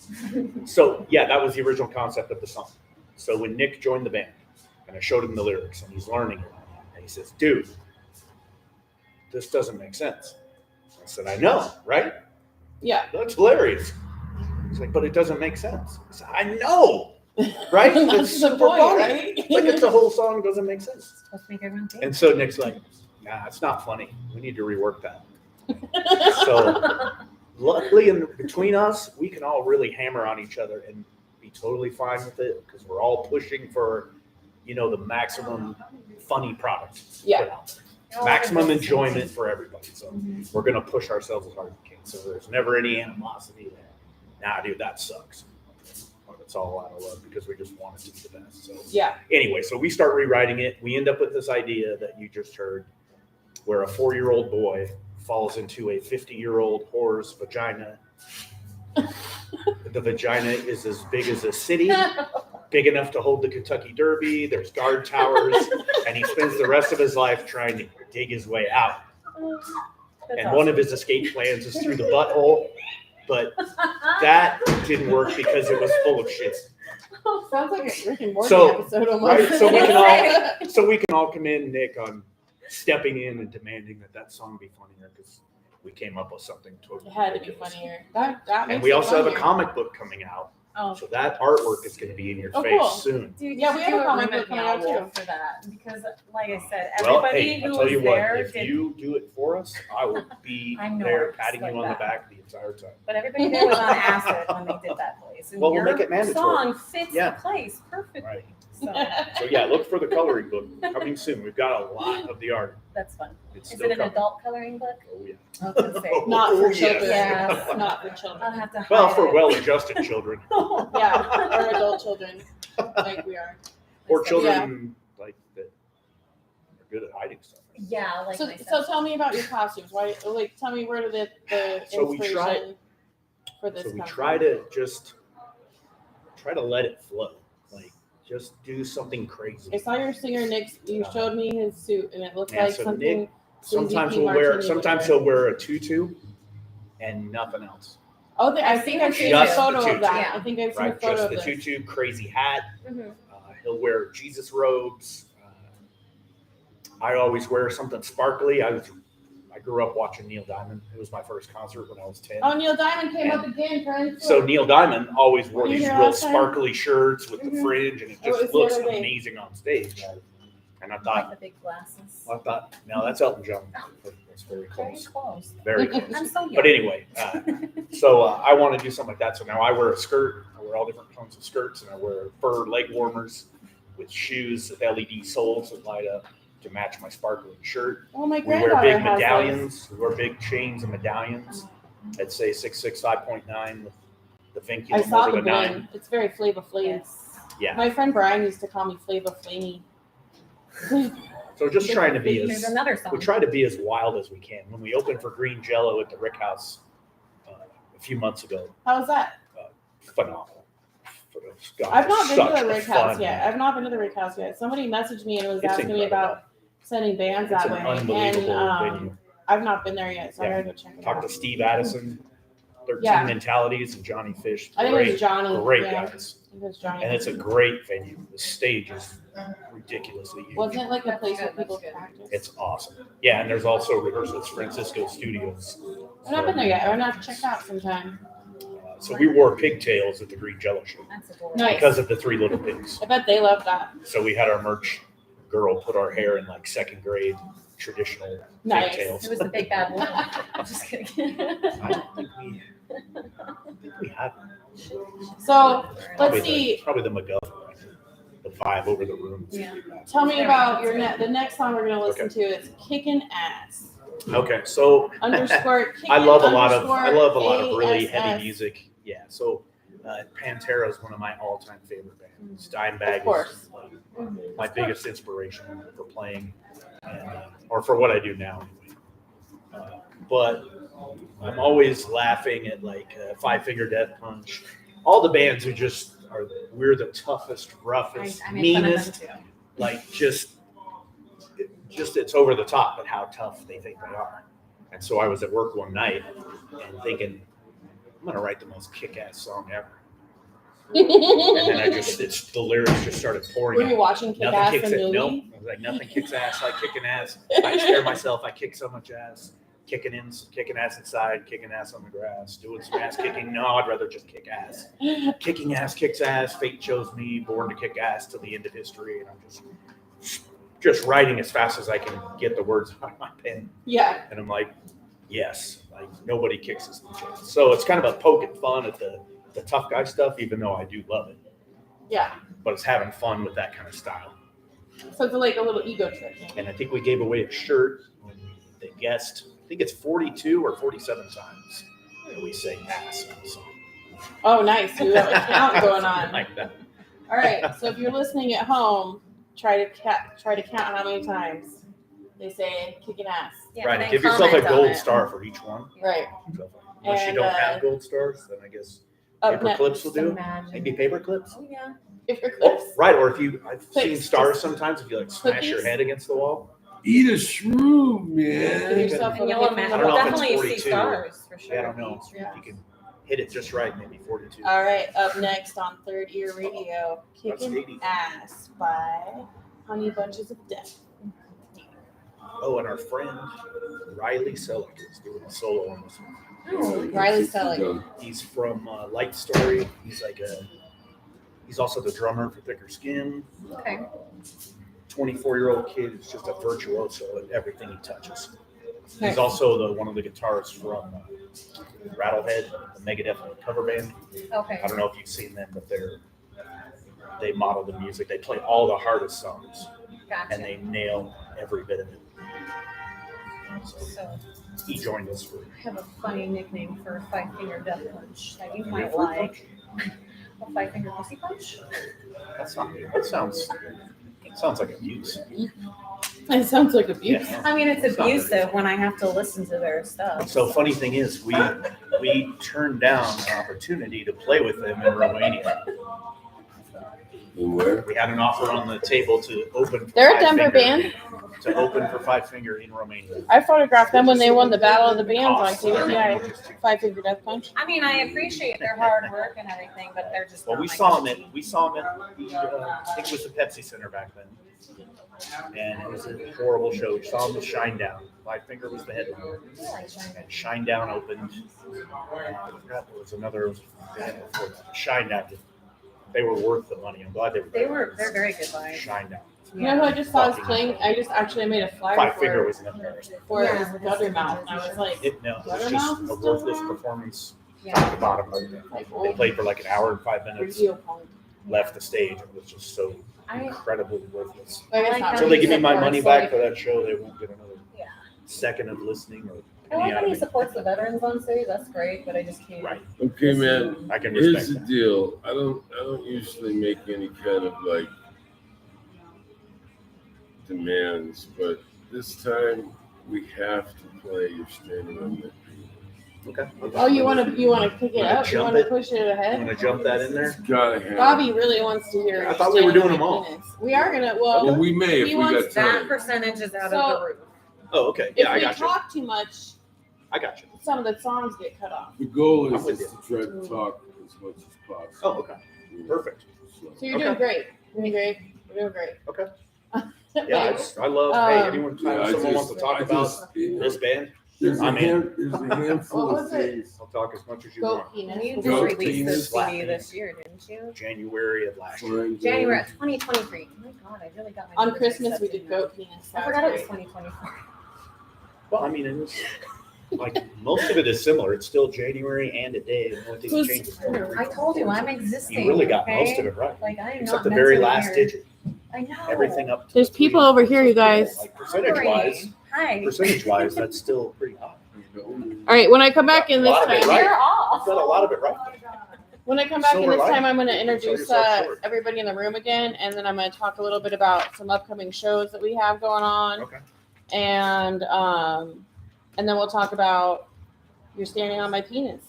So yeah, that was the original concept of the song. So when Nick joined the band, and I showed him the lyrics, and he's learning it, and he says, "Dude, this doesn't make sense." I said, "I know, right? Yeah. That's hilarious." He's like, "But it doesn't make sense." I said, "I know, right? That's It's the super point, funny. right? Like it's the whole song doesn't make sense." Supposed to make everyone think. And so Nick's like, "Nah, it's not funny. We need to rework that." So luckily, between us, we can all really hammer on each other and be totally fine with it because we're all pushing for, the maximum funny product. Yeah. Maximum enjoyment for everybody. So we're gonna push ourselves as hard as we can. So there's never any animosity. Nah, dude, that sucks. It's all out of love because we just want it to be the best. So Yeah. anyway, so we start rewriting it. We end up with this idea that you just heard, where a 4-year-old boy falls into a 50-year-old whore's vagina. The vagina is as big as a city, big enough to hold the Kentucky Derby. There's guard towers, and he spends the rest of his life trying to dig his way out. And one of his escape plans is through the butthole, but that didn't work because it was full of shit. Sounds like a Rick and Morty So, episode almost. right, so we can all commend Nick on stepping in and demanding that song be funnier because we came up with something totally It had to be ridiculous. funnier. That makes And we it also have a funnier. comic book coming out, Oh, so that artwork is going to be in your Oh, face cool. soon. dude, Yeah, you we should have a do comic room book at coming out, Meow Wolf too. for that because, like I said, Well, everybody hey, I'll who tell was you what, there if did. you do it for us, I will be I know, there it's patting like you on the that. back the entire time. But everybody there was on acid when they did that place. And Well, we'll your make it mandatory. song fits Yeah. the place perfectly. Right. So yeah, look for the coloring book coming soon. We've got a lot of the art. That's fun. It's Is still it an coming. adult coloring book? Oh yeah. I was gonna say. Not for Oh, children. yes. Yeah. Not for I'll children. have to. Well, hide for it. well-adjusted children Yeah, or adult children, like we are. or children like that are good at hiding stuff. Yeah, like So myself. tell me about your costumes. Why? Like, tell me where did the So we inspiration for this So we come try from? to just try to let it flow. Like just do something crazy. I saw your singer Nick. You showed me his suit, and it looked Yeah, like so something. Nick, sometimes Sleazy we'll P. wear Martini sometimes would he'll wear a tutu and nothing else. Oh, I I've think seen I've seen just a the photo of tutu. that. Yeah. I think I've seen a Right, photo just of the this. tutu, crazy hat. Mhm. He'll wear Jesus robes. I always wear something sparkly. I grew up watching Neil Diamond. It was my first concert when I was 10. Oh, Neil Diamond came up again, friends. So Neil Diamond always wore Were you these here real last time? sparkly shirts with the Mhm. fringe, and it Oh, it was just the looks other day. amazing on stage. And I Like thought, the big glasses. no, that's Elton John. That's very Very close. close. Very close. I'm so young. But anyway, so I want to do something like that. So now I wear a skirt. I wear all different kinds of skirts, and I wear fur leg warmers with shoes with LED soles that light up to match my sparkling shirt. Oh, my We wear granddaughter big has those. medallions. We wear big chains and medallions that say 665.9 with the I vinculum saw over the the 9. bling. It's very Flava Flav. Yes. Yeah. My friend Brian used to call me Flava Flamey. So just trying to be There's as another song. we try to be as wild as we can. When we opened for Green Jello at the Rick House a few months ago, How's that? phenomenal. God, I've not been such to the a Rick House fun yet. night. I've not been to the Rick House yet. Somebody messaged me and was It's asking me incredible. about sending bands It's that an way. unbelievable And venue. I've not been there yet, so I Yeah. gotta go check it Talk out. to Steve Addison, 13 Yeah. Mentalities, and Johnny Fish. I think it Great, was Johnny. great Yeah, guys. I think it was Johnny. And it's a great venue. The stage is ridiculously huge. Wasn't it like a That's place where good, that's people good. practice? It's awesome. Yeah, and there's also rehearsals, Francisco Studios. I've not been there yet. I'm gonna have to check it out sometime. So we wore pigtails at the Green Jello show That's adorable. Nice. because of the Three Little Pigs. I bet they love that. So we had our merch girl put our hair in like second grade traditional Nice. pigtails. It was the big bad wolf. I'm just kidding. I don't think we had So probably let's see. probably the MacGuffin, the vibe over the room. Yeah. Tell me about the next song we're gonna listen to. It's "Kickin' Ass." Okay, so Underscore. I love a lot of underscore really ASS. heavy music. Yeah, so Pantera is one of my all-time favorite bands. Dimebag Of course. is my biggest inspiration for playing, and, or for what I do now. Anyway. But I'm always laughing at like Five Finger Death Punch. All the bands who just are we're the toughest, roughest, I make fun of them meanest. too. Like just it's over the top at how tough they think they are. And so I was at work one night and thinking, I'm gonna write the most kick-ass song ever. And then the lyrics just started pouring Were you out. watching Kick Nothing Ass kicks the it. movie? Nope. I was like, nothing kicks ass like kicking ass. I scare myself. I kick so much ass. Kicking ass inside, kicking ass on the grass, doing some ass kicking. No, I'd rather just kick ass. Kicking ass kicks ass. Fate chose me, born to kick ass till the end of history. And I'm just writing as fast as I can get the words out of my pen. Yeah. And I'm like, yes, like nobody kicks us in the chest. So it's kind of a poking fun at the tough guy stuff, even though I do love it. Yeah. But it's having fun with that kind of style. So it's like a little ego trip. And I think we gave away a shirt when they guessed, I think it's 42 or 47 times that we say ass in the song. Oh, nice. So you have a count going on. Like that. All right. So if you're listening at home, try to count how many times they say "kicking ass." Yeah, Right, and and then give yourself a comment on gold it. star for each one. Right. So unless you And, don't have gold stars, then I guess Up paper next, clips will Just do. imagine. Maybe paper clips. Oh yeah. if your Oh, clips. right, or if I've seen Clicks, stars just sometimes if you like smash your cookies. head against the wall. Eat a shroom, Give man. yourself And a you'll little imagine. I don't know We'll if it's definitely see 42. stars for sure. Yeah, I don't know. Yeah. If you can hit it just right, maybe 42. All right. Up next on Third Ear Radio, That's "Kicking 80. Ass" by Honey Bunches of Death. Oh, and our friend Riley Selleck is doing a solo on this one. Oh, Riley Selleck. He's from Light Story. He's also the drummer for Thicker Skin. okay. 24-year-old kid who's just a virtuoso at everything he touches. Nice. He's also one of the guitarists from Rattlehead, the Megadeth cover band. Okay. I don't know if you've seen them, but they're they model the music. They play all the hardest songs, Gotcha. and they nail every bit of it. So He joined us for I have a funny nickname for a 5-finger death punch that you might like. A 5-finger pussy punch? That's not good. That sounds like abuse. It sounds like abuse. Yeah. I mean, it's It's not abusive when I have to listen to their stuff. So funny thing is, we turned down an opportunity to play with them in Romania. And where? We had an offer on the table to open. For They're a Five Denver Finger, band. To open for 5-finger in Romania. I photographed them when they won the Battle of the Bands on KTI. 5-finger death punch. I mean, I appreciate their hard work and everything, but they're just. Well, not we my saw cup them of tea. at I think it was the Pepsi Center back then, and it was a horrible show. We saw them with Shinedown. 5-finger was the headliner, I like Shinedown. and Shinedown opened. I forgot there was another band before that. Shinedown. They were worth the money. I'm glad they were. They're very good vibes. Shinedown. You know who I just saw was playing? I just actually made a flyer 5-finger for was an embarrassment. it was Guttermouth. And I was like, It was just a worthless performance. Yeah. Top to bottom. like They old played for like an hour and 5 minutes. radio punk. Left the stage. It was just so I incredibly worthless. I guess like not how Until really. they give me my supports, money back like- for that show, they won't get another Yeah. second of listening or I like any out how of he me. supports the veterans on stage. That's great, but I just can't. Right. Okay, man. I can Here's respect the that. deal. I don't usually make any kind of like demands, but this time we have to play You're Standing on the Okay. Oh, you want to pick it Wanna up? You jump want to it? push it You ahead? want to jump that in there? Gotta have. Bobby really wants to hear. I thought we were doing them Standing on all. my penis. We are gonna. Well, Well, we may if he we got wants That time. percentage is out So- of the roof. Oh, okay. if Yeah, I we got you. talk too much, I got you. some of the songs get cut off. The goal I'm is with just to try to talk as much as possible. Oh, okay. You know, Perfect. so. So you're Okay. doing great. You're doing great. You're doing great. Okay. Yeah, I love. Hey, anyone Yeah, I someone wants to just- talk I about just, you know, this band? There's I'm in. there's a handful What of was it? things. I'll talk as much as you Goat want. penis. You just Goat released penis. this CD this year, didn't you? January of last year. Fine, January 2023. Oh my god, I really got my On numbers Christmas we mixed up did in goat penis. I That forgot it was great. 2024. Well, I mean, it was like most of it is similar. It's still January and a day. The only thing that Who's- changes. I told you I'm existing. You really got okay? most of it right, Like I am except not the very mentally last weird. digit. I know. Everything up to There's the people three. over here, you guys. Like percentage-wise, Hi. percentage-wise, that's still pretty high. All right, when I come back in A this lot of it time, right. You're off. You've got a lot of it right. when I come back So in we're this live. time, I'm going to Sell introduce yourself short. everybody in the room again, and then I'm going to talk a little bit about some upcoming shows that we have going on, Okay. and then we'll talk about You're Standing on My Penis.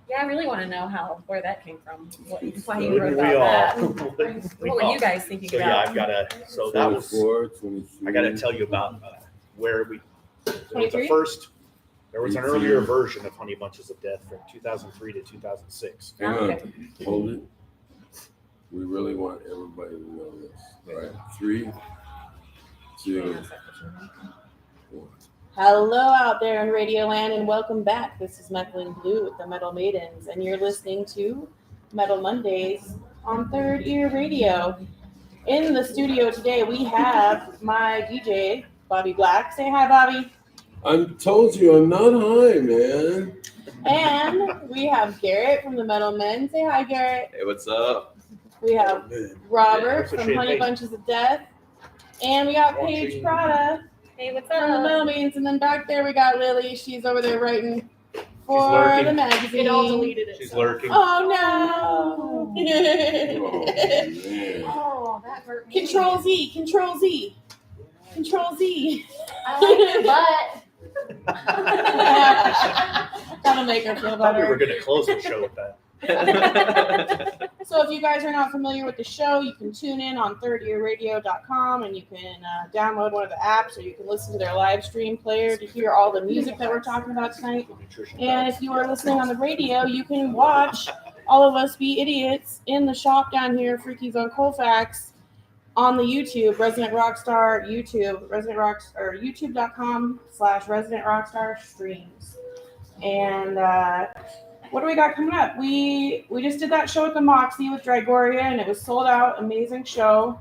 Yeah, I really want to know where that came from. Why you Wouldn't wrote we about all? that. Wouldn't we What were all? you guys thinking So yeah, about? I've got to. So that was. 24, 23. I got to tell you about where we. There was 23? a first. There was an 18. earlier version of Honey Bunches of Death from 2003 to 2006. Hang on. Okay. Hold it. We really want everybody to know this. All right. 3, 2, 1. Hello out there in Radio Land, and welcome back. This is Meckling Blue with the Metal Maidens, and you're listening to Metal Mondays on Third Ear Radio. In the studio today, we have my DJ, Bobby Black. Say hi, Bobby. I told you I'm not high, man. And we have Garrett from the Metal Men. Say hi, Garrett. Hey, what's up? We have Man. Robert What's the from Honey champagne? Bunches of Death. And we got Paige Prada Hey, what's from the up? Metal Maidens. And then back there, we got Lily. She's over there writing for lurking. the magazine. It all deleted it. She's lurking. Oh no! Oh, man. Oh, that hurt me. Control Z, Control Z, Control Z. I like your butt. That'll make her feel I thought we were better. going to close the show with that. So if you guys are not familiar with the show, you can tune in on thirdearradio.com, and you can download one of the apps, or you can listen to their live stream player to hear all the music that we're talking about tonight. And if you are listening on the radio, you can watch all of us be idiots in the shop down here, Freakies on Colfax, on the YouTube, Resident Rockstar YouTube, youtube.com/Resident Rockstar streams. And what do we got coming up? We just did that show at the Moxie with Dragoria, and it was sold out. Amazing show.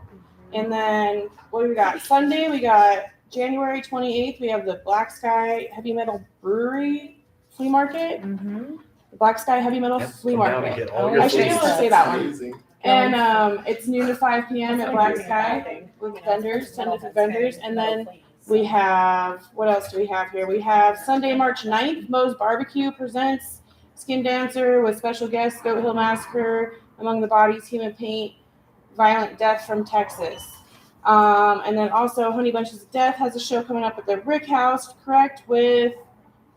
And then what do we got? Sunday, we got January 28th. We have the Black Sky Heavy Metal Brewery Flea Market. Mm-hmm. The Black Sky Heavy Metal Yep, Flea come down and Market. get all Oh, your I should be able to fleas. say that one. Amazing. And it's noon to 5 p.m. at Black Sky with vendors, 10 different vendors. And then we have, what else do we have here? We have Sunday, March 9th, Moe's Barbecue presents Skin Dancer with special guests, Goat Hill Massacre, Among the Bodies, Human Paint, Violent Death from Texas. And then also Honey Bunches of Death has a show coming up at the Rick House, correct? With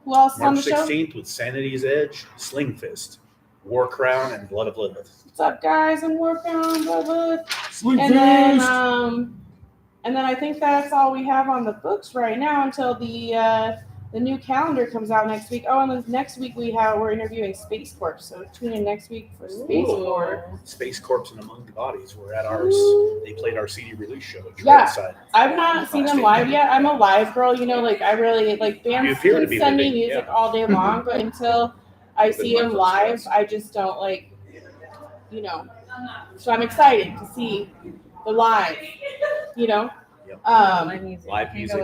who else on March the show? 16th with Sanity's Edge, Sling Fist, War Crown, and Blood of Lilith. What's up, guys? I'm working on blah. Sweet And then I think that's all we have on the books right now until the new calendar comes out next week. Oh, and then next week we're interviewing Space Corp. So tune in next week for Space Corp. Space Corps and Among the Bodies were at ours. They played our CD release show at Yeah. Trailside. I've not seen them live yet. I'm a live girl, like I really like You bands appear to can be send me living, music yeah. all day long, but until I see them live, I just don't So I'm excited to see the live, Yep. Live music,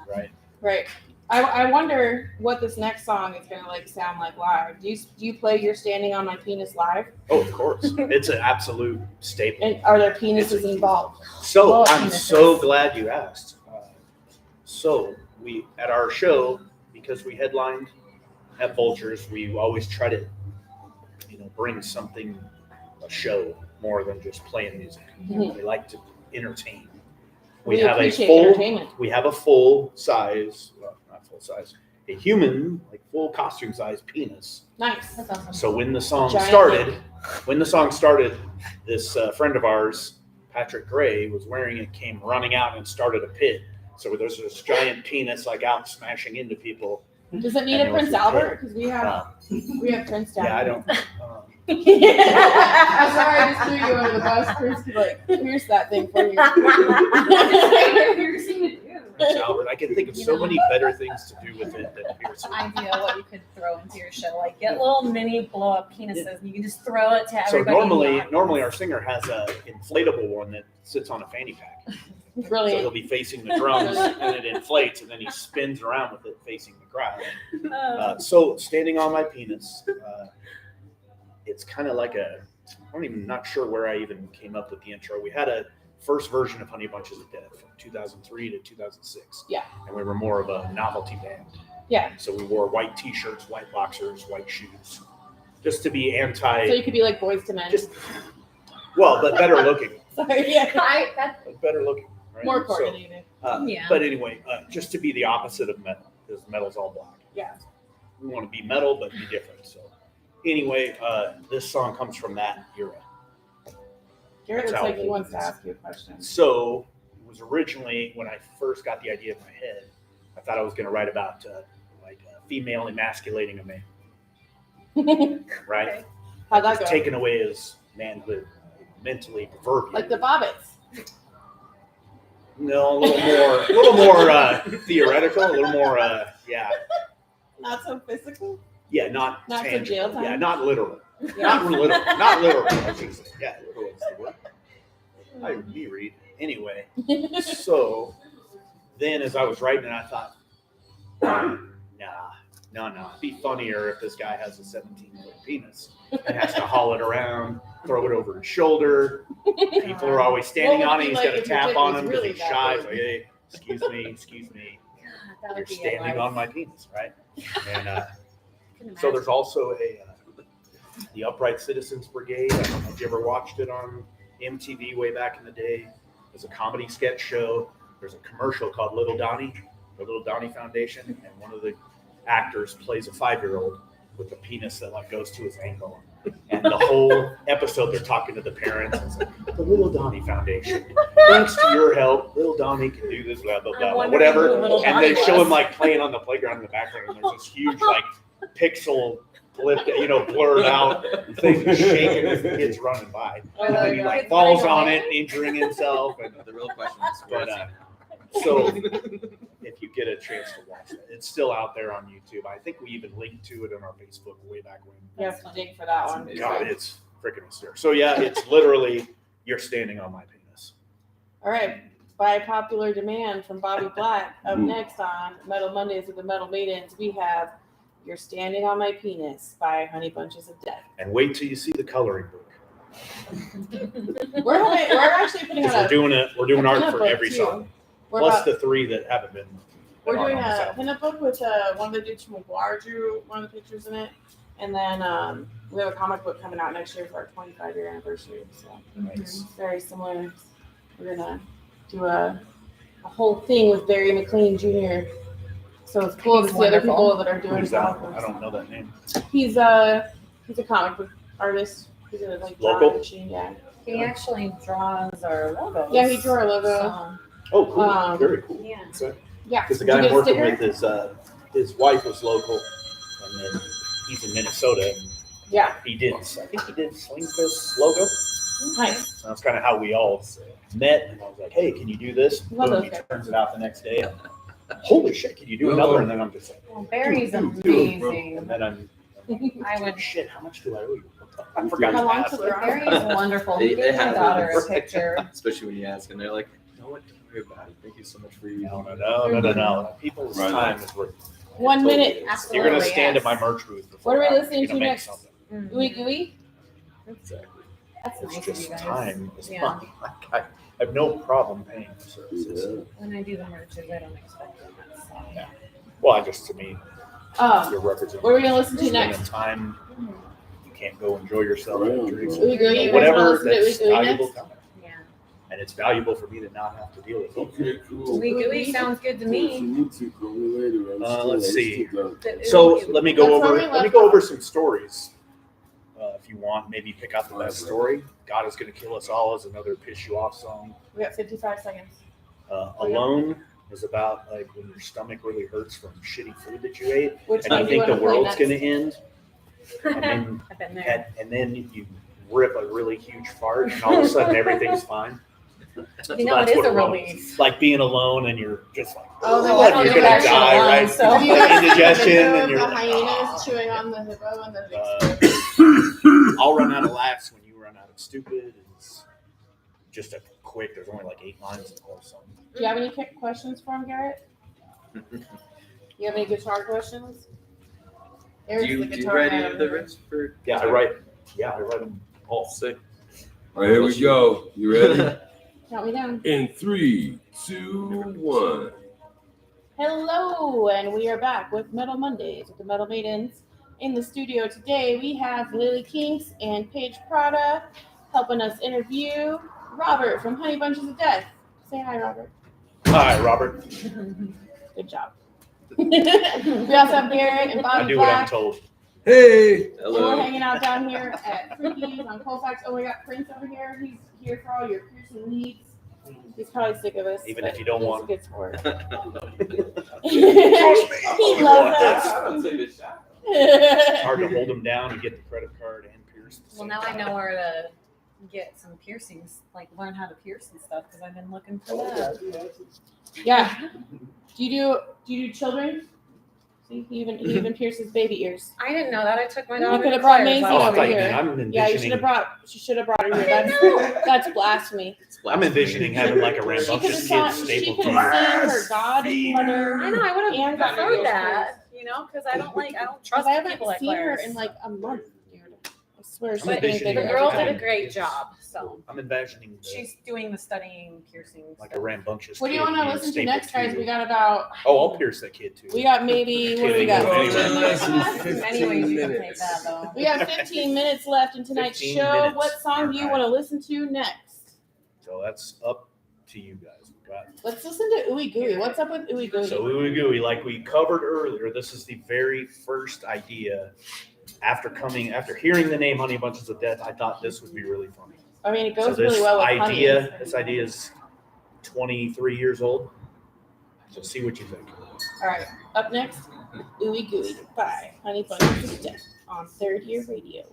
right? Right. I wonder what this next song is gonna sound like live. Do you play "You're Standing on My Penis" live? Oh, of course. It's an absolute staple. And are there penises involved? So Well, I'm penises. so glad you asked. So we at our show, because we headlined at Vultures, we always try to, bring something, a show more than just playing music. Mhm. We like to entertain. We have appreciate a full entertainment. We have a full size, well, not full size, a human, full costume size penis. Nice. That's awesome. So when the song Giant started, this friend of ours, Patrick Gray, was wearing it, came running out and started a pit. So there's this giant penis out smashing into people. Does it need And a it was Prince great. Albert? Because we have Prince down. Yeah, I here. don't. I'm sorry, I just threw you under the bus. Prince could here's that thing for you. Prince Albert. I can think of so many better things to do with it than piercing. Idea what you could throw into your show, get little mini blow up penises, and you can just throw it to So everybody. normally our singer has a inflatable one that sits on a fanny pack. So he'll Brilliant. be facing the drums and it inflates, and then he spins around with it facing the crowd. So standing on my penis, it's kind of like not sure where I even came up with the intro. We had a first version of Honey Bunches of Death from 2003 to 2006. Yeah. And we were more of a novelty band. Yeah. So we wore white t-shirts, white boxers, white shoes, just to be So you could be like Boys to Men. but better looking. Sorry, yeah. Better looking. Right? More coordinated. Yeah. But anyway, just to be the opposite of metal, because metal's all black. Yeah. We want to be metal, but be different. So anyway, this song comes from that era. Garrett That's looks how like he old wants it to is. ask you a question. So it was originally, when I first got the idea in my head, I thought I was going to write about female emasculating a man, right? Okay. How'd that go? Taken away his manhood, mentally, proverbially. Like the Bobbits. No, a little more theoretical, a little more, Not so physical. yeah, not Not for tangible. jail time? Yeah, not literal. Yeah. Not literal. I should say. Yeah, literal is the word. I me read. Anyway, so then as I was writing it, I thought, no. It'd be funnier if this guy has a 17-foot penis and has to haul it around, throw it over his shoulder. People are always standing What would on it it. be He's like got to if your tap dick on was him because really he's that shy. big? He's like, hey, excuse me. That You're would be standing on my penis, right? And Can so there's also the Upright Citizens Brigade. I don't know if you ever watched it on MTV way back in the day. There's a comedy sketch show. There's a commercial called Little Donnie, the Little Donnie Foundation, and one of the actors plays a 5-year-old with a penis that goes to his ankle. And the whole episode, they're talking to the parents. And it's like, the Little Donnie Foundation. Thanks to your help, Little Donnie can do this, blah, blah, blah, blah, wondering whatever. who Little And they Donnie show was. him playing on the playground in the background. And there's this huge pixel blip, blurred out thing shaking as the kid's running by. And then he falls on it, injuring himself. And The real question is, but so if you get a chance to watch it, it's still out there on YouTube. I think we even linked to it on our Facebook way back when. You have to dig for that one. God, it's freaking hysterical. So yeah, it's literally you're standing on my penis. All right. By popular demand from Bobby Black, up next on Metal Mondays with the Metal Maidens, we have "You're Standing on My Penis" by Honey Bunches of Death. And wait till you see the coloring book. We're actually putting out We're doing art pinup for book, every too. song. We're Plus about- the 3 that haven't been. We're that aren't doing on this a album. pinup book with one of the dudes from McGuire drew one of the pictures in it. And then we have a comic book coming out next year for our 25-year anniversary. So it's very similar. We're going to do a whole thing with Barry McLean Jr. So it's cool to see other people that are doing Who's that? comic I books. don't know that name. He's a comic book artist. He's a Local? drawing machine, yeah. He actually draws our logos. Yeah, he drew our logo. So, Oh, cool. Very cool. yeah. Yeah. Because the Did guy you I'm get a working sticker? with his wife was local, and then he's in Minnesota. And Yeah. I think he did Sling Fist's logo. Nice. And that's kind of how we all met. And I was like, hey, can you do this? Love Boom, those he guys. turns it out the next day. Holy shit, can you do another? And then I'm just like, Well, Barry's and amazing. then I'm I would. shit, how much do I owe you? I forgot How to long ask. till they're on? Barry's wonderful. They He gave my have daughter it. a picture. Especially when you ask, and they're like, "You know what? Don't worry about it. Thank you so much for your." No. People's Right. time is worth. 1 minute. You're Absolutely, gonna stand yes. at my merch booth. What are we before listening I'm to gonna make next? something. Ooey gooey? Exactly. That's It's nice of you just guys. time is Yeah. money. Like, I have no problem paying for services. Yeah. When I do the merches, I don't expect them. So. Well, to me, Um, your records. what are we gonna listen to spending next? time. You can't go enjoy yourself. Right. Drinks, Ooey gooey? You guys whatever wanna listen to that's Ooey Gooey valuable next? time. Yeah. And it's valuable for me to not have to deal with it. Okay, cool. Ooey gooey sounds good to If you me. need to, call me later. Let's see. The So ooey let me gooey. go That's where over. we Let me left go off. over some stories. If you want, maybe pick out the best story. God is going to kill us all is another piss you off song. We got 55 seconds. Alone is about like when your stomach really hurts from shitty food that you ate, Which and one you do you think the want to play world's next? going to end, and then I've been there. and then you rip a really huge fart, and all of a sudden everything's fine. You know, it That's is what a alone relief. is. Like being alone and you're just like, Oh, the oh, one you're you're gonna actually die, alone, right? so- Have you guys seen the Indigestion, video and of you're the like, hyenas "Oh." chewing on the hippo and the I'll run out of laughs when you run out of stupid. It's just a quick. There's only like 8 lines in the whole song. Do you have any questions for him, Garrett? You have any guitar questions? Eric's Do the you guitar write man any of the over here. riffs for? Yeah, I write. Yeah, I write them all. Sick. All right, here we go. You ready? Count me down. In 3, 2, 1. Hello, and we are back with Metal Mondays with the Metal Maidens. In the studio today, we have Lily Kinks and Paige Prada helping us interview Robert from Honey Bunches of Death. Say hi, Robert. Hi, Robert. Good job. We also have Garrett and I Bobby do what I'm Black. told. Hey! And we're Hello. hanging out down here at Freaky's on Colfax. Oh, we got Prince over here. He's here for all your piercing needs. He's probably sick of us. Even but if you don't he's want a good sport. Trust He me. loves us. It's Hard to hold them down and get the credit card and pierce. at the Well, same now I time. know where to get some piercings, like learn how to pierce and stuff, because I've been looking for Oh, that. Yeah. Do you do children? See, he even pierces baby ears. I didn't know that. I took my You daughter could to have brought Claire's Maisie Oh, I over thought you here. meant I'm envisioning. Yeah, she should have brought her here. That's blasphemy. I'm envisioning having like a She could have rambunctious sang, kid stapled to sang you. her godmother. I know. I would And have got preferred her that, you know, because I don't Because trust I haven't people like seen her Claire's. in like a month, dude. I swear she's I'm getting envisioning bigger. The girl every did a time. great job, so I'm envisioning she's doing the studying piercings. like a rambunctious. What do you kid want to being listen to stapled next, guys? you. We got about. Oh, I'll pierce that kid too. We got maybe. What do we got? Anyway. Many ways you can take that, though. We have 15 minutes left in tonight's 15 show. minutes. What song do you want to listen to next? So that's up to you guys. We got Let's listen to Ooey Gooey. What's up with Ooey Gooey? So Ooey Gooey, like we covered earlier, this is the very first idea. After hearing the name Honey Bunches of Death, I thought this would be really funny. I mean, it So goes this really well with idea, honey. this idea is 23 years old. So see what you think. All right. Up next, Ooey Gooey by Honey Bunches of Death on Third Year Radio.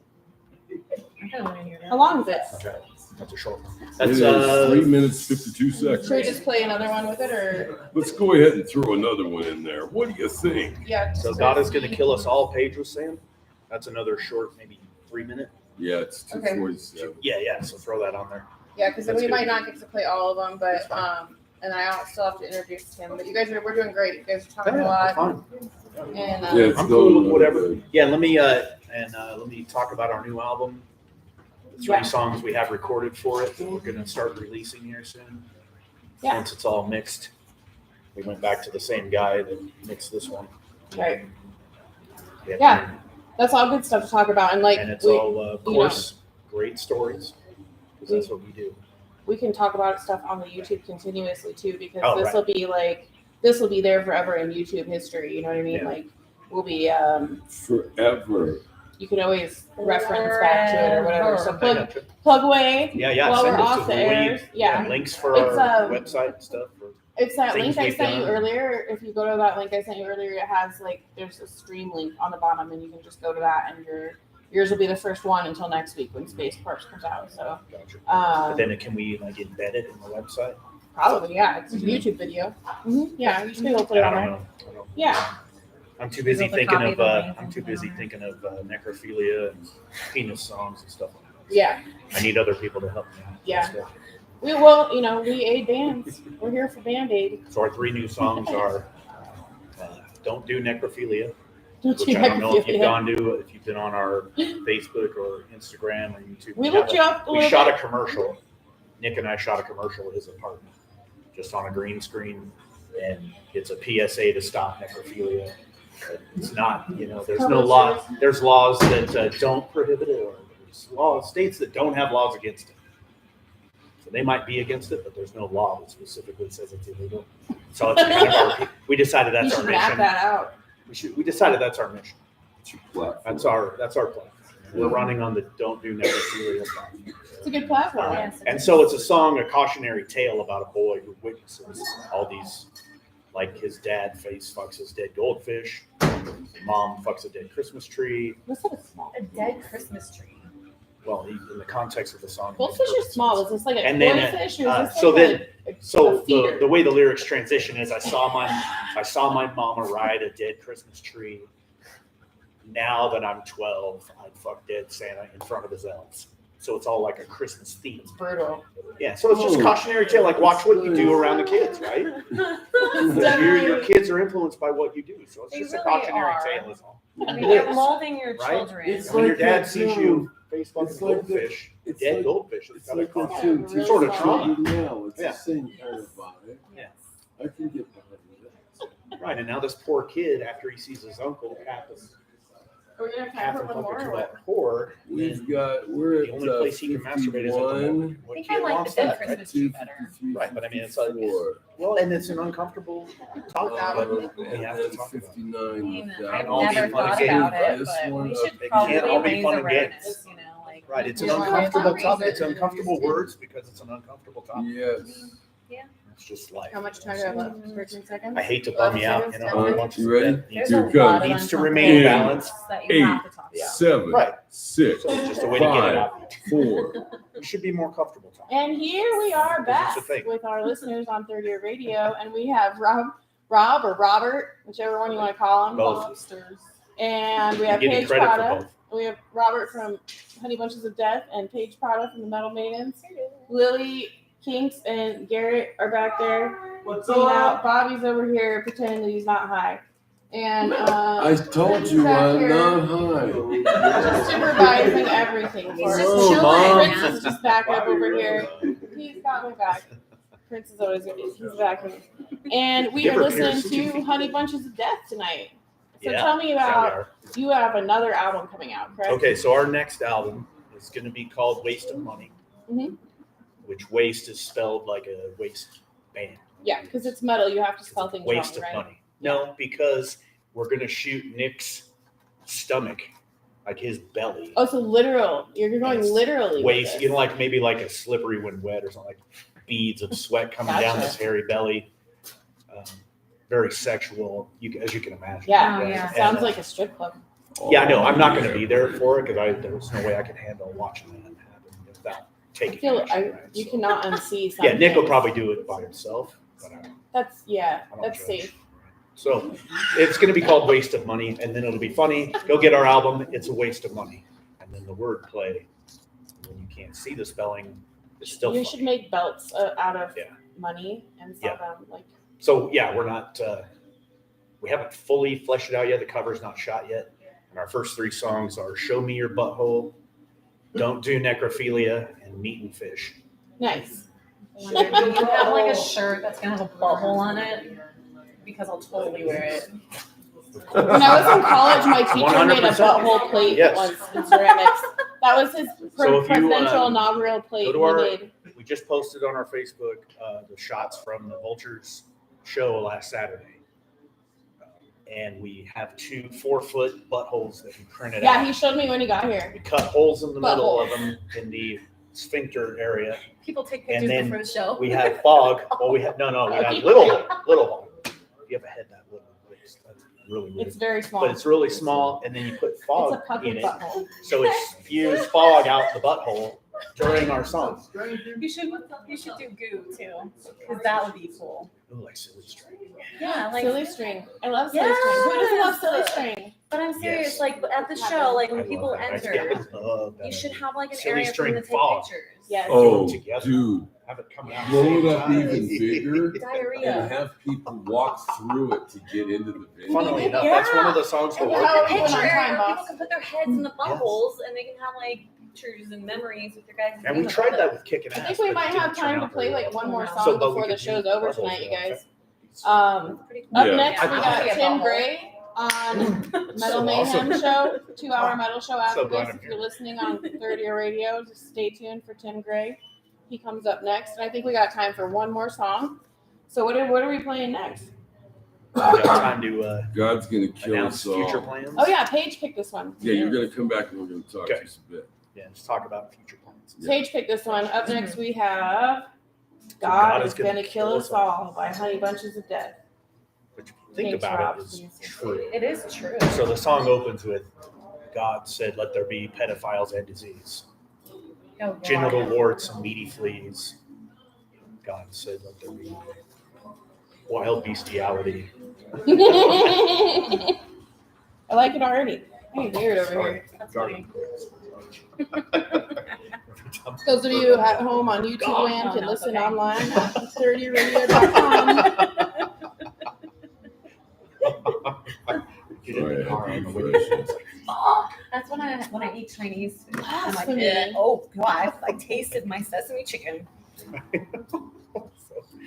I kind of want to hear that. How long is it? Okay, that's a short one. It That's is 3 minutes, 52 Should we seconds. just play another one with it, or Let's go ahead and throw another one in there. What do you think? yeah? so God is going to kill us all. Paige was saying that's another short, maybe 3 minute. Yeah, it's Okay. 2:47. Yeah. So throw that on there. Yeah, because That's we good. might not get to play all of them, That's but fine. and I still have to introduce him. But we're doing great. You guys are talking a Yeah, lot, fine. and Yeah, it's I'm going cool with whatever. good. Yeah, let me talk about our new album. 3 Yeah. songs we have recorded for it that we're going to start releasing here soon. Yeah. Once it's all mixed. We went back to the same guy that mixed this one. Right. Yeah. That's all good stuff to talk about. And like, And it's all, of you course, great stories. Because that's what we do. We can talk about stuff on the YouTube continuously too, because Oh, this will be like, this will be there forever in YouTube history. You know what I mean? Yeah. Like, we'll be, Forever. you can always reference back to it or whatever. So I got you. plug away. Yeah. While Send we're us off to the we air, need, yeah. links for It's, our website and stuff. It's that Things link I we've sent you done. earlier. If you go to that link I sent you earlier, it has like, there's a stream link on the bottom, and you can just go to that, and yours will be the first one until next week when Space Parks comes out. So, Gotcha. But um, then can we like embed it in the website? probably, yeah, it's a YouTube video. Yeah, you should be able to put it on I there. don't know. Yeah. I'm too busy Able to thinking copy of the link I'm and too put it busy on thinking of necrophilia and penis songs and stuff like that. Yeah. I need other people to help me out. Yeah. We will, we aid bands. We're here for Band Aid. So our 3 new songs are "Don't Do Necrophilia," Don't which you I don't know if you've necrophilia. if you've been on our Facebook or Instagram or YouTube. We looked you up a We little shot bit. a commercial. Nick and I shot a commercial at his apartment, just on a green screen, and it's a PSA to stop necrophilia. It's not, there's no law. There's laws that don't prohibit it, or there's states that don't have laws against it. So they might be against it, but there's no law that specifically says it's illegal. So it's kind of we decided You that's our should map mission. that out. We decided that's our mission. It's your platform. That's our plan. We're running on the Don't Do Necrophilia platform. It's a good platform. Yes. And so it's a song, a cautionary tale about a boy who witnesses all these, like his dad face fucks his dead goldfish, mom fucks a dead Christmas tree. What's that small? A dead Christmas tree. Well, in the context of the song, Goldfish are small. Is this like a And koi then, fish, or is this so like then- a So feeder? the way the lyrics transition is, I saw my mama ride a dead Christmas tree. Now that I'm 12, I'd fuck dead Santa in front of his elves. So it's all like a Christmas theme. It's brutal. Yeah, so it's just Oh. cautionary tale, like watch what you do around the kids, right? Your kids are influenced by what you do, so it's They just a really cautionary are. tale. Is all. I mean, It you're is, molding your right? children. It's When your like dad that sees too. you face fucking It's like that- goldfish, It's dead like- goldfish, it's It's got a like that cause. too. Really sort of small. trauma. Now it's Yeah. the same kind of vibe. Yeah. I can get behind that. Right, and now this poor kid, after he sees his uncle Are we gonna half have and one fucking more? to Or what? that whore, We're the at only place he can masturbate is at the 51. moment. I What think kid I like wants the dead that, right? Christmas tree better. 253, Right, but I mean, it's like- 54. Well, and it's an uncomfortable talk about it. And We have then to talk about it. 59 I mean, with that. I've all be never fun thought and about games. it, This but one, we it should can't probably all be raise fun and awareness, games. like. Right, it's an Yeah. uncomfortable topic. It's uncomfortable words because it's an uncomfortable topic. Yes. It's just life. How much time do I have left? 13 seconds? I hate to bum you out, You ready? There's Here a it comes. lot of Needs to uncomfortable remain Yeah. balanced. that you have to talk Yeah. about. 7, Right. 6, So it's just a way to get it 5, out. 4. You should be more comfortable talking. And here we are back That's the thing. with our listeners on Third Year Radio, and we have Rob or Robert, whichever one you want to call him. Both. And we have Give me Paige credit for Prada. both. We have Robert from Honey Bunches of Death and Paige Prada from the Metal Maidens. Lily Kinks and Garrett are back there. What's out? Bobby's over here pretending that he's not high. And I told Prince you is back I'm here not high. supervising everything He's for just us. chilling. Prince is just back up over here. He's got my back. Prince is always he's back here. And we Give are her listening Pierce, to Sophie. Honey Bunches of Death tonight. So Yeah, tell me There we about, are. you have another album coming out, correct? Okay, so our next album is going to be called Waste of Money, Mhm. which waste is spelled like a waste band. Yeah, because it's metal. You have to spell things Waste wrong, of right? money. No, because we're going to shoot Nick's stomach, like his belly. Oh, so literal. You're going Yes. literally. with Waste, this. you know, like maybe like a slippery when wet or something, like beads of sweat coming down Gotcha. his hairy belly. Very sexual, as you can imagine. Yeah, Oh, yeah. And, sounds like a strip club. Yeah, I know. I'm not going to be there for it because there's no way I can handle watching that happen without I taking feel action. Right? you So- cannot unsee something. Yeah, Nick will probably do it by himself, but I That's don't that's judge. safe. So it's going to be called Waste of Money, and then it'll be funny. Go get our album. It's a waste of money, and then the wordplay, when you can't see the spelling, is still You funny. should make belts out of Yeah. money and sell them like. So yeah, we're not. We haven't fully fleshed it out yet. The cover's not shot yet, and our first 3 songs are "Show Me Your Butthole," Don't do necrophilia and meat and fish. Nice. Do you have like a shirt that's gonna have a butthole on it? Because I'll totally wear it. When I was in college, my teacher made a 100%. butthole plate Yes. once in ceramics. That was his So if you, presidential inaugural plate go to he our- made. We just posted on our Facebook the shots from the Vultures show last Saturday. And we have 2 4-foot buttholes that we printed Yeah, out. he showed me when he got here. We cut holes in the middle of Buttholes. them in the sphincter area. People take And pictures then before the show. We had fog. Well, we had we had little hole. You have a head that little. That's really weird. It's very small. But it's really small, and then you put It's fog a puppy in it, butthole. so it spews fog out the butthole during our song. You should do goo too, because that would be cool. Ooh, like silly string. Yeah, like. Silly string. I love silly Yes. string. Who doesn't love silly string? But I'm serious, Yes. like at the show, like when I people love that. enter, I love that. you should have like an Silly area for string them to take fog. pictures. Yes. Oh, together. dude, Have it come out. blow it up Same even time. bigger and Diarrhea. have people walk through it to get into the venue. Funnily enough, that's one of the songs we're And Yeah. like working a How are we on. doing picture on time, where people boss? can put their heads in the buttholes and they can have like pictures and memories with your guys. And we tried that with Kicking Ass. I think we but it might didn't have turn time to out play very like well. one more So, song but we before the could show's do over buttholes tonight, you real guys. fast. Up Yeah. next, we I got think- Tim Gray on Metal So Mayhem awesome. show, 2-hour metal show after So glad this. I'm If you're here. listening on Third Ear Radio, just stay tuned for Tim Gray. He comes up next, and I think we got time for one more song. So what are we playing next? We got time to God's gonna kill announce us future all. plans. Oh yeah, Paige picked this one. Yeah, you're gonna come back and we're gonna talk Okay. just a bit. Yeah, let's talk about future plans. Paige picked this one. Up next we have God is Gonna Kill Us All by Honey Bunches of Death. But if you think Thanks, about Rob. it, it's true. It is true. So the song opens with God said, "Let there be pedophiles and disease, Oh, genital warts and meaty fleas." God said, "Let there be wild bestiality." I like it already. Hey, weird over here. That's funny. Those of you at home on YouTube land can listen online at 30radio.com. Get in the car on the way. That's when I eat Chinese food. I'm like, Blasphemy. oh god, I tasted my sesame chicken.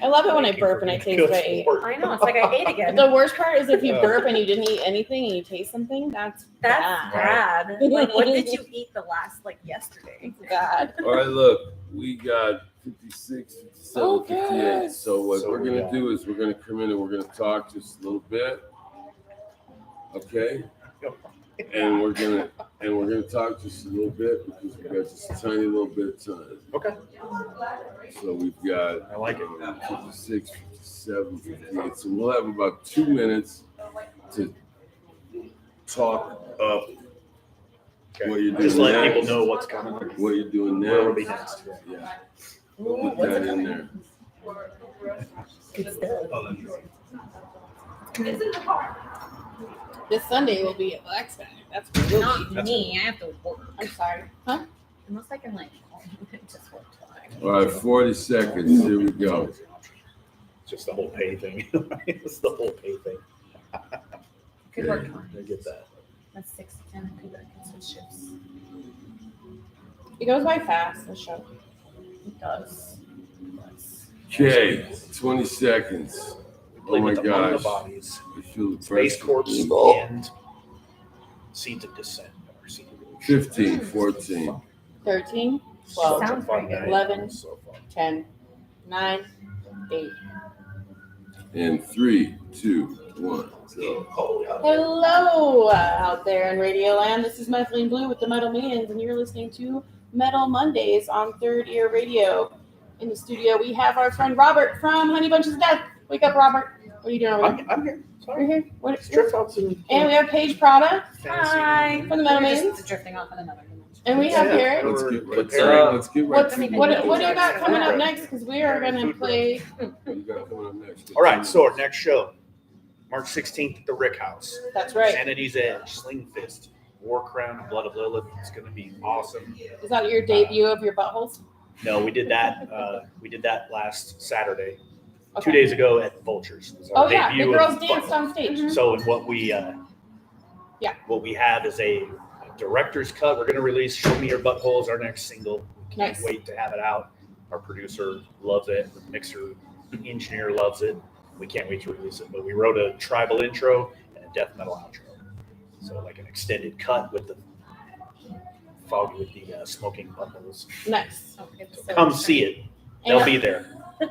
I love it when I burp and I taste what I ate. I know, it's like I ate again. The worst part is if you burp and you didn't eat anything and you taste something, that's That's bad. Like, what did you eat the last yesterday? bad. All right, look, we got 56, 57, Oh, 58. good. So what So we're we gonna got- do is we're gonna come in and we're gonna talk just a little bit. Okay? And we're gonna talk just a little bit because we got just a tiny little bit of time. Okay, So we've got I like it. 56, 57, 58. So we'll have about 2 minutes to talk up Okay. what you're doing Just let next, people know what's coming. what you're doing Where will be next. next? Yeah. Put that in there. Good stuff. This Sunday will be at Black Sky. That's what it will Not be. me. I have to work. I'm sorry. Huh? Unless I can just work time. All right, 40 seconds. Here we go. Just the whole pay thing. It's the whole pay thing. Good work time. I get that. That's 6 to 10. I could switch shifts. It goes by fast, the show. It does. Okay, 20 seconds. Oh Played my with Among the gosh. Bodies, I feel the Space pressure. Corps, and Seeds of Descent. Or Seeds of Evolution. 15, 14. 13, Such 12, a Sounds fun pretty good. night. 11. So fun. 10, 9, 8. And 3, 2, 1, go. Hello out there in Radio Land. This is Methylene Blue with the Metal Maidens, and you're listening to Metal Mondays on Third Ear Radio. In the studio, we have our friend Robert from Honey Bunches of Death. Wake up, Robert. What are you doing over there? I'm here. You're Sorry. here. What? Strip outs and And we have Paige Prada, Hi. From the Metal We're Maidens? just drifting off in another dimension. and we have Yeah. Garrett. Let's get right What's to up? Let's get right What's to it. what do you got coming up next? Because we are going to play. What you got coming up next? All right, so our next show, March 16th at the Rick House. That's right. Sanity's Edge, Sling Fist, War Crown, and Blood of Lilith. It's going to be awesome. Is that your debut of your buttholes? No, we did that. We did that last Saturday, Okay. 2 days ago at Vultures. It was our Oh yeah, the debut girls of danced Buttholes. on stage. So, and what we Yeah. what we have is a director's cut. We're going to release "Show Me Your Butthole" as our next single. We can't Nice. wait to have it out. Our producer loves it. The mixer engineer loves it. We can't wait to release it. But we wrote a tribal intro and a death metal outro. So like an extended cut with the foggy with the smoking buttholes. Nice. Okay, So so come see it. They'll be there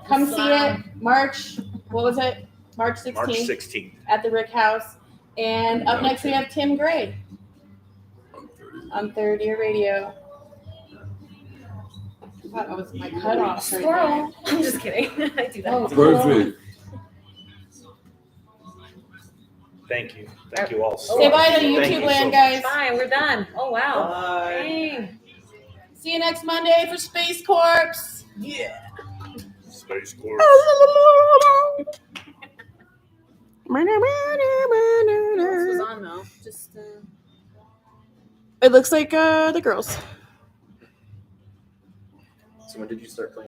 Come see it March. What was it? March 16th March 16th. at the Rick House. And up next we have Tim Gray on Third Year Radio. That was my cutoff. Right there. Squirrel. I'm just kidding. I do that. Oh, Perfect. Thank you. Thank you all. Say bye to Thank you YouTube so land, much. guys. Bye, we're done. Oh wow. Bye. Dang. See you next Monday for Space Corps. Space Corps. What else was on though? Just It looks like the girls. So when did you start playing?